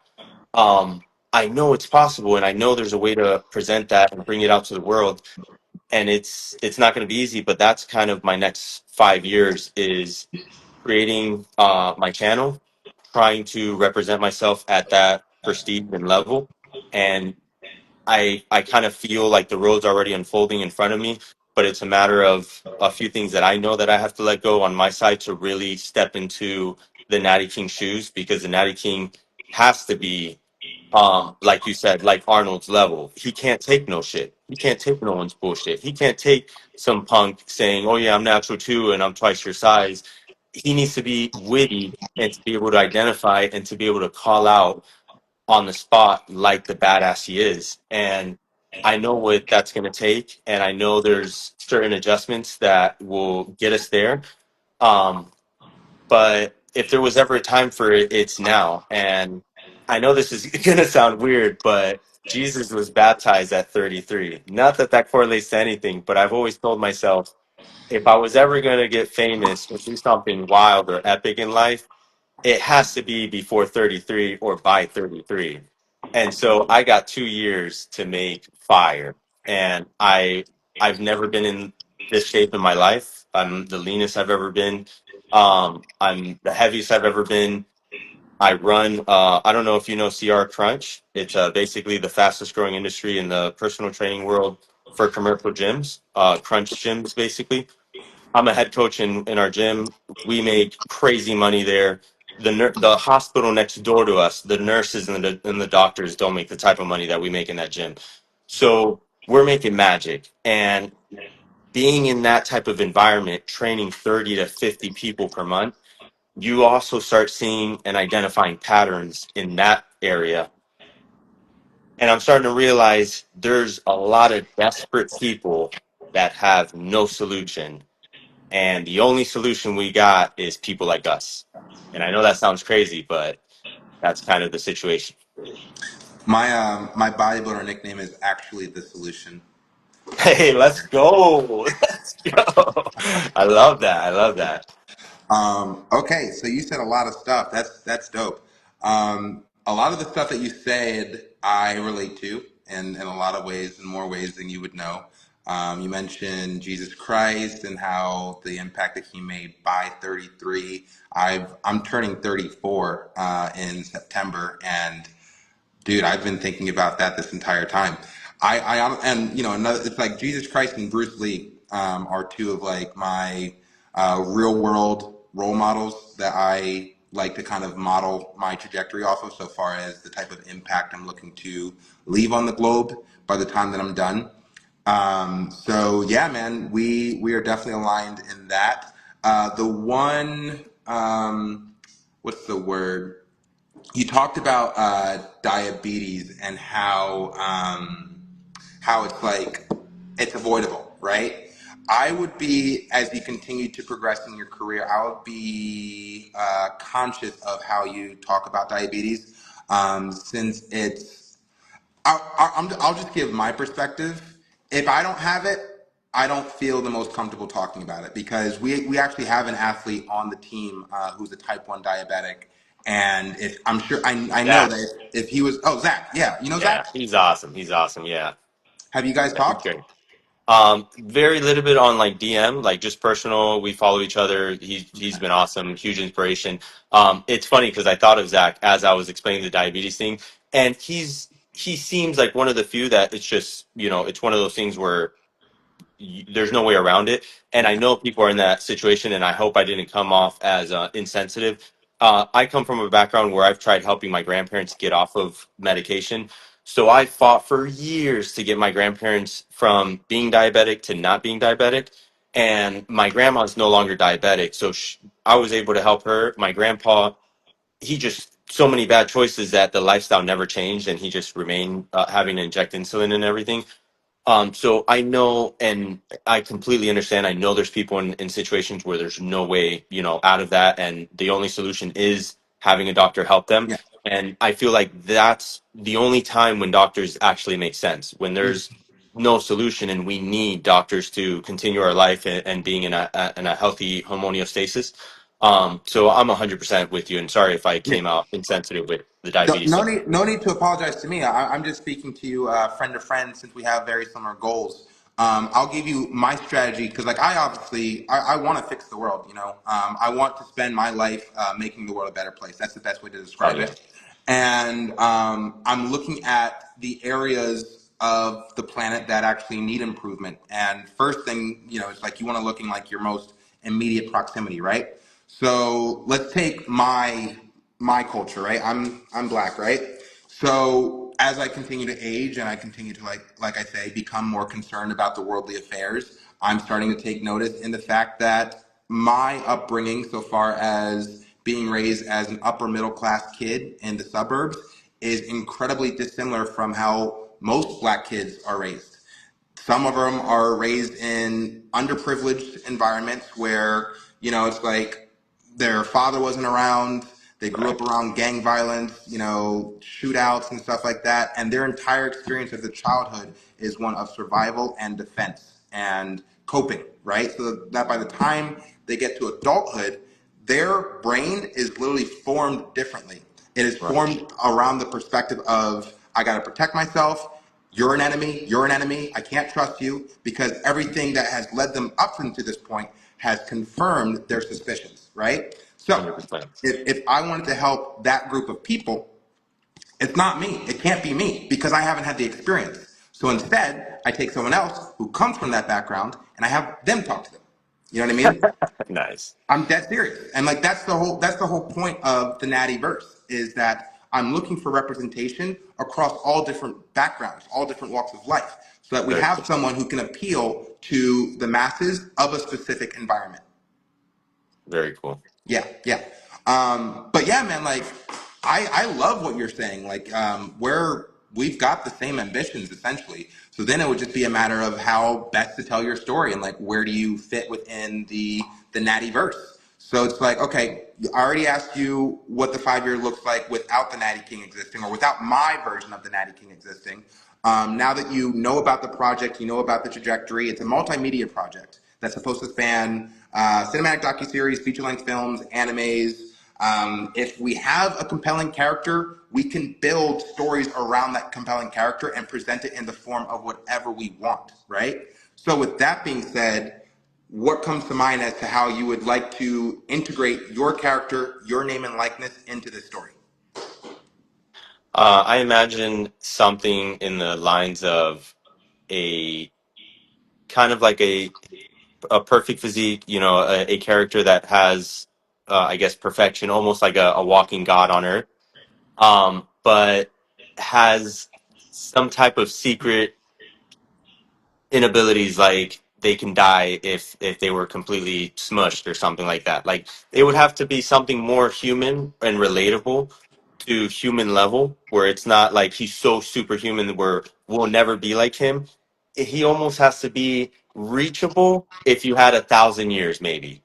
I know it's possible, and I know there's a way to present that and bring it out to the world. And it's not going to be easy, but that's kind of my next 5 years is creating my channel, trying to represent myself at that prestige and level. And I kind of feel like the road's already unfolding in front of me, but it's a matter of a few things that I know that I have to let go on my side to really step into the Natty King shoes, because the Natty King has to be like you said, like Arnold's level. He can't take no shit. He can't take no one's bullshit. He can't take some punk saying, "Oh yeah, I'm natural too and I'm twice your size." He needs to be witty and to be able to identify and to be able to call out on the spot like the badass he is. And I know what that's going to take, and I know there's certain adjustments that will get us there. Um, but if there was ever a time for it, it's now. And I know this is going to sound weird, but Jesus was baptized at 33. Not that that correlates to anything, but I've always told myself if I was ever going to get famous or do something wild or epic in life, it has to be before 33 or by 33. And so I got 2 years to make fire. And I've never been in this shape in my life. I'm the leanest I've ever been. I'm the heaviest I've ever been. I run, I don't know if you know CR Crunch. It's basically the fastest growing industry in the personal training world for commercial gyms, Crunch gyms, basically. I'm a head coach in our gym. We make crazy money there. The hospital next door to us, the nurses and the doctors don't make the type of money that we make in that gym. So we're making magic. And being in that type of environment, training 30 to 50 people per month, you also start seeing and identifying patterns in that area. And I'm starting to realize there's a lot of desperate people that have no solution. And the only solution we got is people like us. And I know that sounds crazy, but that's kind of the situation. My bodybuilder nickname is actually the solution. Hey, let's go. Let's go. I love that. I love that. Okay, so you said a lot of stuff. That's dope. A lot of the stuff that you said, I relate to, in a lot of ways, in more ways than you would know. You mentioned Jesus Christ and how the impact that he made by 33. I'm turning 34 in September, and dude, I've been thinking about that this entire time. And another. It's like Jesus Christ and Bruce Lee are two of like my real world role models that I like to kind of model my trajectory off of, so far as the type of impact I'm looking to leave on the globe by the time that I'm done. So yeah, man, we are definitely aligned in that. The one, what's the word? You talked about diabetes and how it's like it's avoidable, right? I would be, as you continue to progress in your career, I would be conscious of how you talk about diabetes, since it's I'll just give my perspective. If I don't have it, I don't feel the most comfortable talking about it, because we actually have an athlete on the team who's a type 1 diabetic. And if I'm sure, I know Zach. that if he was, oh, Zach, yeah, you know Yeah, Zach? he's awesome. He's awesome. Yeah. Have you guys Yeah, he's talked? great. Very little bit on like DM, like just personal. We follow each other. He's been awesome, huge inspiration. It's funny because I thought of Zach as I was explaining the diabetes thing, and he seems like one of the few that it's just it's one of those things where there's no way around it. And I Yeah. know people are in that situation, and I hope I didn't come off as insensitive. I come from a background where I've tried helping my grandparents get off of medication. So I fought for years to get my grandparents from being diabetic to not being diabetic. And my grandma's no longer diabetic. So I was able to help her. My grandpa, he just, so many bad choices that the lifestyle never changed. And he just remained having to inject insulin and everything. So I know, and I completely understand. I know there's people in situations where there's no way, out of that, and the only solution is having a doctor help them. Yeah. And I feel like that's the only time when doctors actually make sense, when there's no solution and we need doctors to continue our life and being in a healthy homeostasis. So I'm 100% with you, and sorry if I Yeah. came out insensitive with the No, diabetes thing. no need to apologize to me. I'm just speaking to you, friend to friend, since we have very similar goals. I'll give you my strategy, because, like, I want to fix the world. I want to spend my life making the world a better place. That's the best way to Oh describe yeah, it. And I'm looking at the areas of the planet that actually need improvement. And first thing, it's like you want to look in like your most immediate proximity, right? So let's take my culture, right? I'm black, right? So as I continue to age and I continue to like I say, become more concerned about the worldly affairs, I'm starting to take notice in the fact that my upbringing, so far as being raised as an upper middle class kid in the suburbs, is incredibly dissimilar from how most black kids are raised. Some of them are raised in underprivileged environments where, it's like their father wasn't around. They grew right, up around gang violence, shootouts and stuff like that. And their entire experience of the childhood is one of survival and defense and coping, right? So that by the time they get to adulthood, their brain is literally formed differently. It is right, formed around the perspective of, I got to protect myself. You're an enemy. You're an enemy. I can't trust you, because everything that has led them up into this point has confirmed their suspicions, right? So 100%. if I wanted to help that group of people, it's not me. It can't be me, because I haven't had the experience. So instead, I take someone else who comes from that background and I have them talk to them. You know what I mean? Nice. I'm dead serious. And like that's the whole point of the Natty verse, is that I'm looking for representation across all different backgrounds, all different walks of life, so that we Very have cool. someone who can appeal to the masses of a specific environment. Very cool. Yeah, yeah. But yeah, man, like I love what you're saying. Like we've got the same ambitions essentially. So then it would just be a matter of how best to tell your story and like where do you fit within the Natty verse. So it's like, okay, I already asked you what the 5 year looks like without the Natty King existing or without my version of the Natty King existing. Now that you know about the project, you know about the trajectory, it's a multimedia project that's supposed to span cinematic docuseries, feature-length films, animes. If we have a compelling character, we can build stories around that compelling character and present it in the form of whatever we want, right? So with that being said, what comes to mind as to how you would like to integrate your character, your name and likeness into this story? I imagine something in the lines of a kind of like a perfect physique, a character that has, I guess, perfection, almost like a walking god on earth, but has some type of secret inabilities, like they can die if they were completely smushed or something like that. Like it would have to be something more human and relatable to human level, where it's not like he's so superhuman where we'll never be like him. He almost has to be reachable if you had 1,000 years, maybe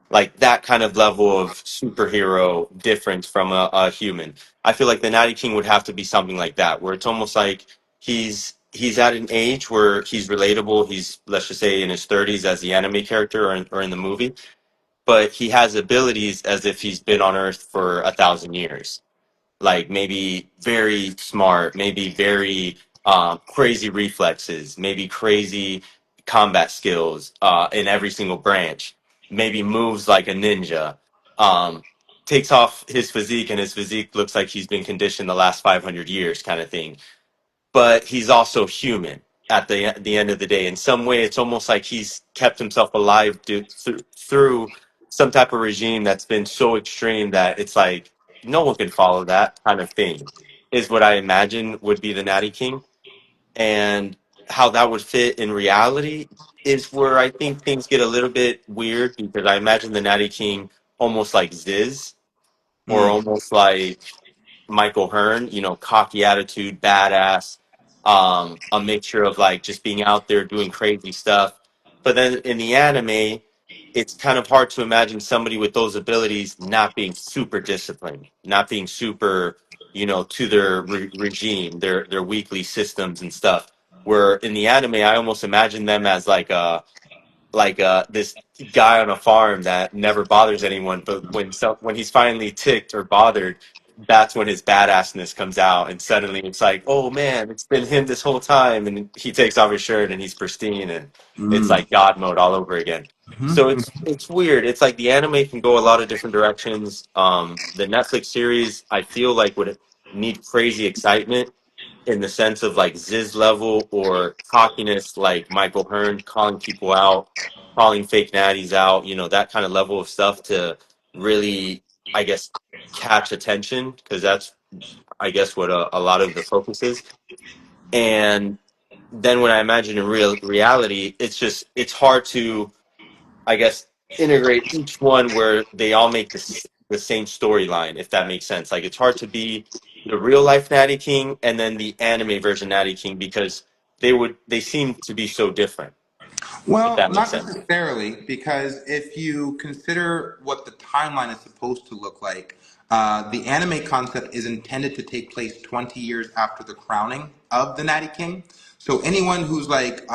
like that kind of level of superhero difference from a human. I feel like the Natty King would have to be something like that, where it's almost like he's at an age where he's relatable. He's, let's just say, in his 30s as the anime character or in the movie, but he has abilities as if he's been on Earth for 1,000 years, like maybe very smart, maybe very crazy reflexes, maybe crazy combat skills in every single branch, maybe moves like a ninja. Um, Takes off his physique, and his physique looks like he's been conditioned the last 500 years, kind of thing. But he's also human at the end of the day. In some way, it's almost like he's kept himself alive through some type of regime that's been so extreme that it's like no one can follow that kind of thing. Is what I imagine would be the Natty King, and how that would fit in reality is where I think things get a little bit weird, because I imagine the Natty King almost like Ziz, or Mm. almost like Michael Hearn, cocky attitude, badass, a mixture of like just being out there doing crazy stuff. But then in the anime, it's kind of hard to imagine somebody with those abilities not being super disciplined, not being super, to their regime, their weekly systems and stuff. Where in the anime, I almost imagine them as like this guy on a farm that never bothers anyone, but when he's finally ticked or bothered, that's when his badassness comes out, and suddenly it's like, oh man, it's been him this whole time, and he takes off his shirt and he's pristine, and it's Mm. like God mode all over again. So it's weird. It's like the anime can go a lot of different directions. The Netflix series I feel like would need crazy excitement in the sense of like Ziz level or cockiness, like Michael Hearn calling people out, calling fake natties out, that kind of level of stuff to really, I guess, catch attention, because that's, I guess, what a lot of the focus is. And then when I imagine in reality, it's hard to, I guess, integrate each one where they all make the same storyline, if that makes sense. Like it's hard to be the real life Natty King and then the anime version Natty King, because they seem to be so different, if Well, that makes not sense. necessarily, because if you consider what the timeline is supposed to look like, the anime concept is intended to take place 20 years after the crowning of the Natty King. So anyone who's like,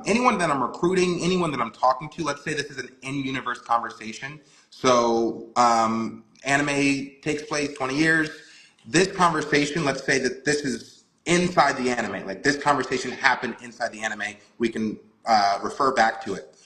anyone that I'm recruiting, anyone that I'm talking to, let's say this is an in-universe conversation. So anime takes place 20 years. This conversation, let's say that this is inside the anime, like this conversation happened inside the anime, we can refer back to it.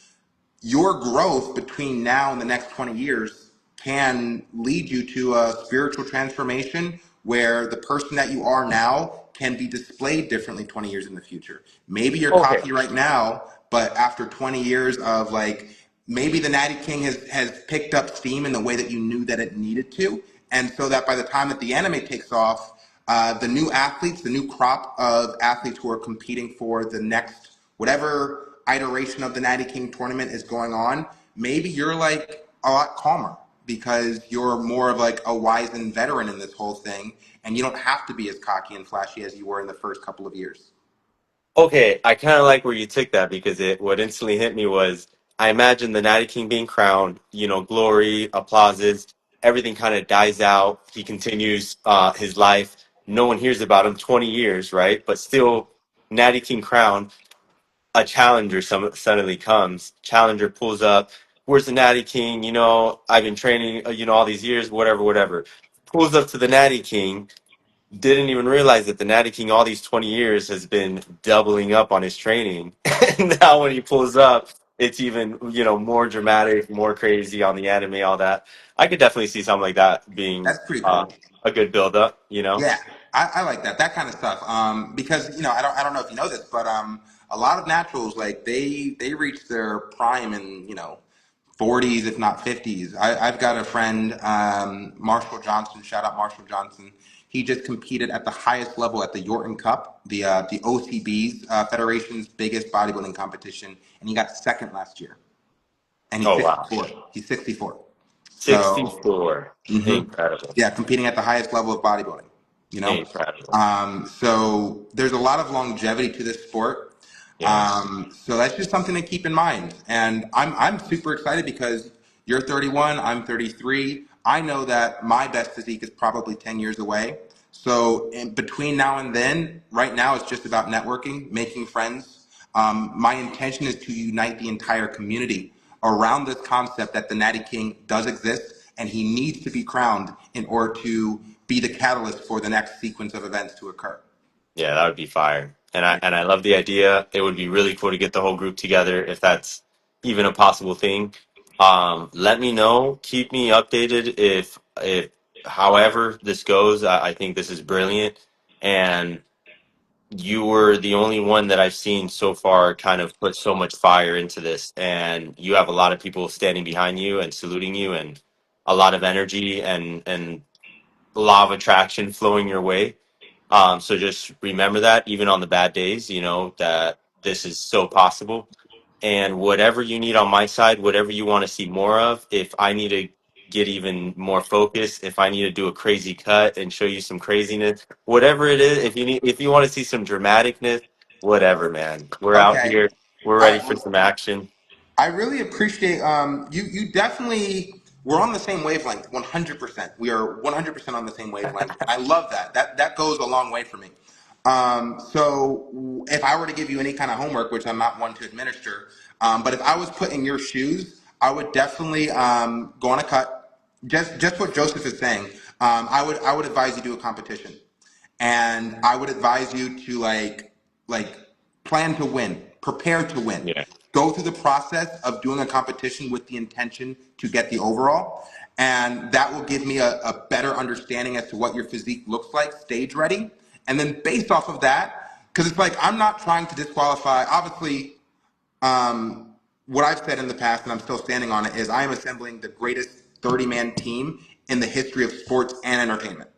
Your growth between now and the next 20 years can lead you to a spiritual transformation where the person that you are now can be displayed differently 20 years in the future. Maybe you're Okay. cocky right now, but after 20 years of like, maybe the Natty King has picked up steam in the way that you knew that it needed to. And so that by the time that the anime takes off, the new athletes, the new crop of athletes who are competing for the next whatever iteration of the Natty King tournament is going on, maybe you're like a lot calmer. because you're more of like a wizened veteran in this whole thing, and you don't have to be as cocky and flashy as you were in the first couple of years. Okay, I kind of like where you took that because it what instantly hit me was I imagine the Natty King being crowned, glory, applauses, everything kind of dies out. He continues his life. No one hears about him 20 years, right? But still, Natty King crowned. A challenger suddenly comes. Challenger pulls up. Where's the Natty King? I've been training, all these years, whatever, whatever. Pulls up to the Natty King, didn't even realize that the Natty King all these 20 years has been doubling up on his training. And now when he pulls up, it's even, more dramatic, more crazy on the anime, all that. I could definitely see something like that being That's pretty cool. a good build up. Yeah, I like that kind of stuff. Because I don't know if you know this, but a lot of naturals like they reach their prime in 40s, if not 50s. I've got a friend, Marshall Johnson. Shout out Marshall Johnson. He just competed at the highest level at the Yorton Cup, the OCB's Federation's biggest bodybuilding competition, and he got second last year. And he's Oh, wow. 64. He's 64. So. 64. hmm Incredible. Yeah, competing at the highest level of bodybuilding. You know, Incredible. so there's a lot of longevity to this sport. Yeah. So that's just something to keep in mind. And I'm super excited because you're 31, I'm 33. I know that my best physique is probably 10 years away. So in between now and then, right now it's just about networking, making friends. My intention is to unite the entire community around this concept that the Natty King does exist and he needs to be crowned in order to be the catalyst for the next sequence of events to occur. Yeah, that would be fire. And I love the idea. It would be really cool to get the whole group together if that's even a possible thing. Let me know. Keep me updated if however this goes. I think this is brilliant. And you were the only one that I've seen so far kind of put so much fire into this. And you have a lot of people standing behind you and saluting you and a lot of energy and law of attraction flowing your way. So just remember that even on the bad days, that this is so possible. And whatever you need on my side, whatever you want to see more of, if I need to get even more focused, if I need to do a crazy cut and show you some craziness, whatever it is, if you want to see some dramaticness, whatever, man. We're out Okay. here. We're All ready right. for Well, some action. I really appreciate you definitely we're on the same wavelength 100%. We are 100% on the same wavelength. I love that. That goes a long way for me. So if I were to give you any kind of homework, which I'm not one to administer, but if I was put in your shoes, I would definitely go on a cut. Just what Joseph is saying. I would advise you do a competition, and I would advise you to like plan to win, prepare to win, Yeah. go through the process of doing a competition with the intention to get the overall, and that will give me a better understanding as to what your physique looks like, stage ready, and then based off of that, because it's like I'm not trying to disqualify. Obviously, what I've said in the past, and I'm still standing on it, is I am assembling the greatest 30-man team in the history of sports and entertainment.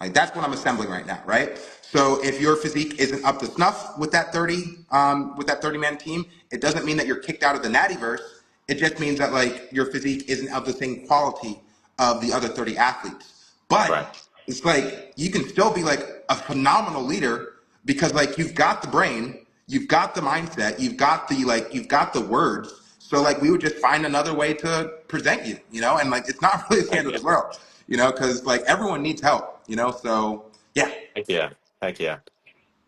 Like that's what I'm assembling right now, right? So if your physique isn't up to snuff with that 30-man team, it doesn't mean that you're kicked out of the Nattyverse. It just means that like your physique isn't of the same quality of the other 30 athletes. Right. But it's like you can still be like a phenomenal leader because like you've got the brain, you've got the mindset, you've got the words. So like we would just find another way to present you, and like it's not really the Heck end of yeah. the world, because like everyone needs help, So yeah. Heck yeah. Heck yeah.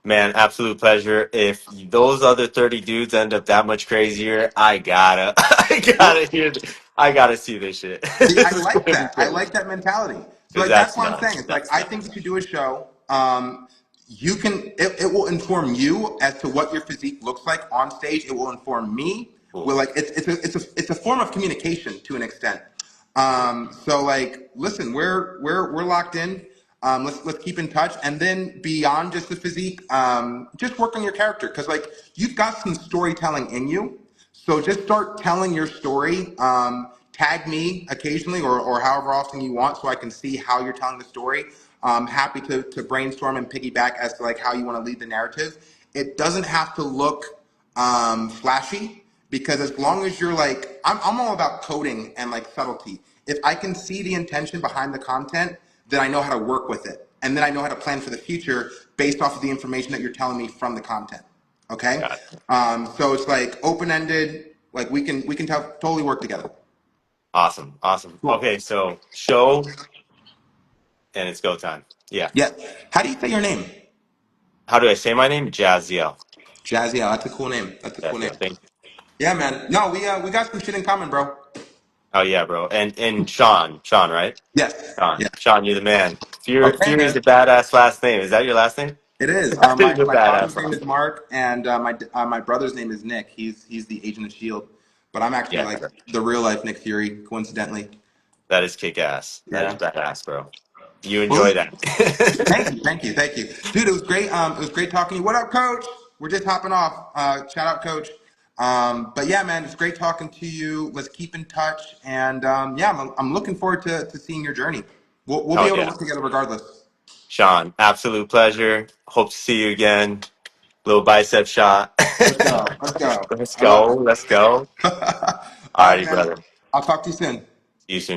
Man, absolute pleasure. If those other 30 dudes end up that much crazier, I gotta, Well, I gotta see this shit. see, This I is like gonna be that. I crazy. like that mentality. So Cause like that's that's what I'm saying. nuts. It's like That's I think we nuts. should do a show. It will inform you as to what your physique looks like on stage. It will inform me. Cool. We're like it's a form of communication to an extent. So like listen, we're locked in. Let's keep in touch, and then beyond just the physique, just work on your character because like you've got some storytelling in you. So just start telling your story. Tag me occasionally or however often you want so I can see how you're telling the story. Happy to brainstorm and piggyback as to like how you want to lead the narrative. It doesn't have to look flashy because as long as you're like, I'm all about coding and like subtlety. If I can see the intention behind the content, then I know how to work with it. And then I know how to plan for the future based off of the information that you're telling me from the content. Okay? Got it. So it's like open ended, like we can totally work together. Awesome. Awesome. Cool. Okay, so show and it's go time. Yeah. Yeah. How do you say your name? How do I say my name? Jaziel. Jaziel. That's a cool name. That's a cool name. Jaziel. Thank you. Yeah, man. No, we got some shit in common, bro. Oh yeah, bro. And Sean, right? Yes. Yeah. Sean, you're the man. Okay, Fury's man. a badass last name. Is that your last name? It is. That is a My father's badass name last is name. Mark, and my brother's name is Nick. He's the agent of Shield, but I'm actually Yeah, like the real life Nick Fury, coincidentally. that is kick ass. That is Yeah. badass, bro. You Well, enjoy that. thank you, dude. It was great. It was great talking to you. What up, Coach? We're just hopping off. Shout out, Coach. But yeah, man, it's great talking to you. Let's keep in touch, and yeah, I'm looking forward to seeing your journey. We'll be Hell able to yeah. work together regardless. Sean, absolute pleasure. Hope to see you again. Little bicep shot. Let's go. Let's go. Let's I love go. it. Let's go. All right, Alrighty, man. brother. I'll talk to you soon. See you soon.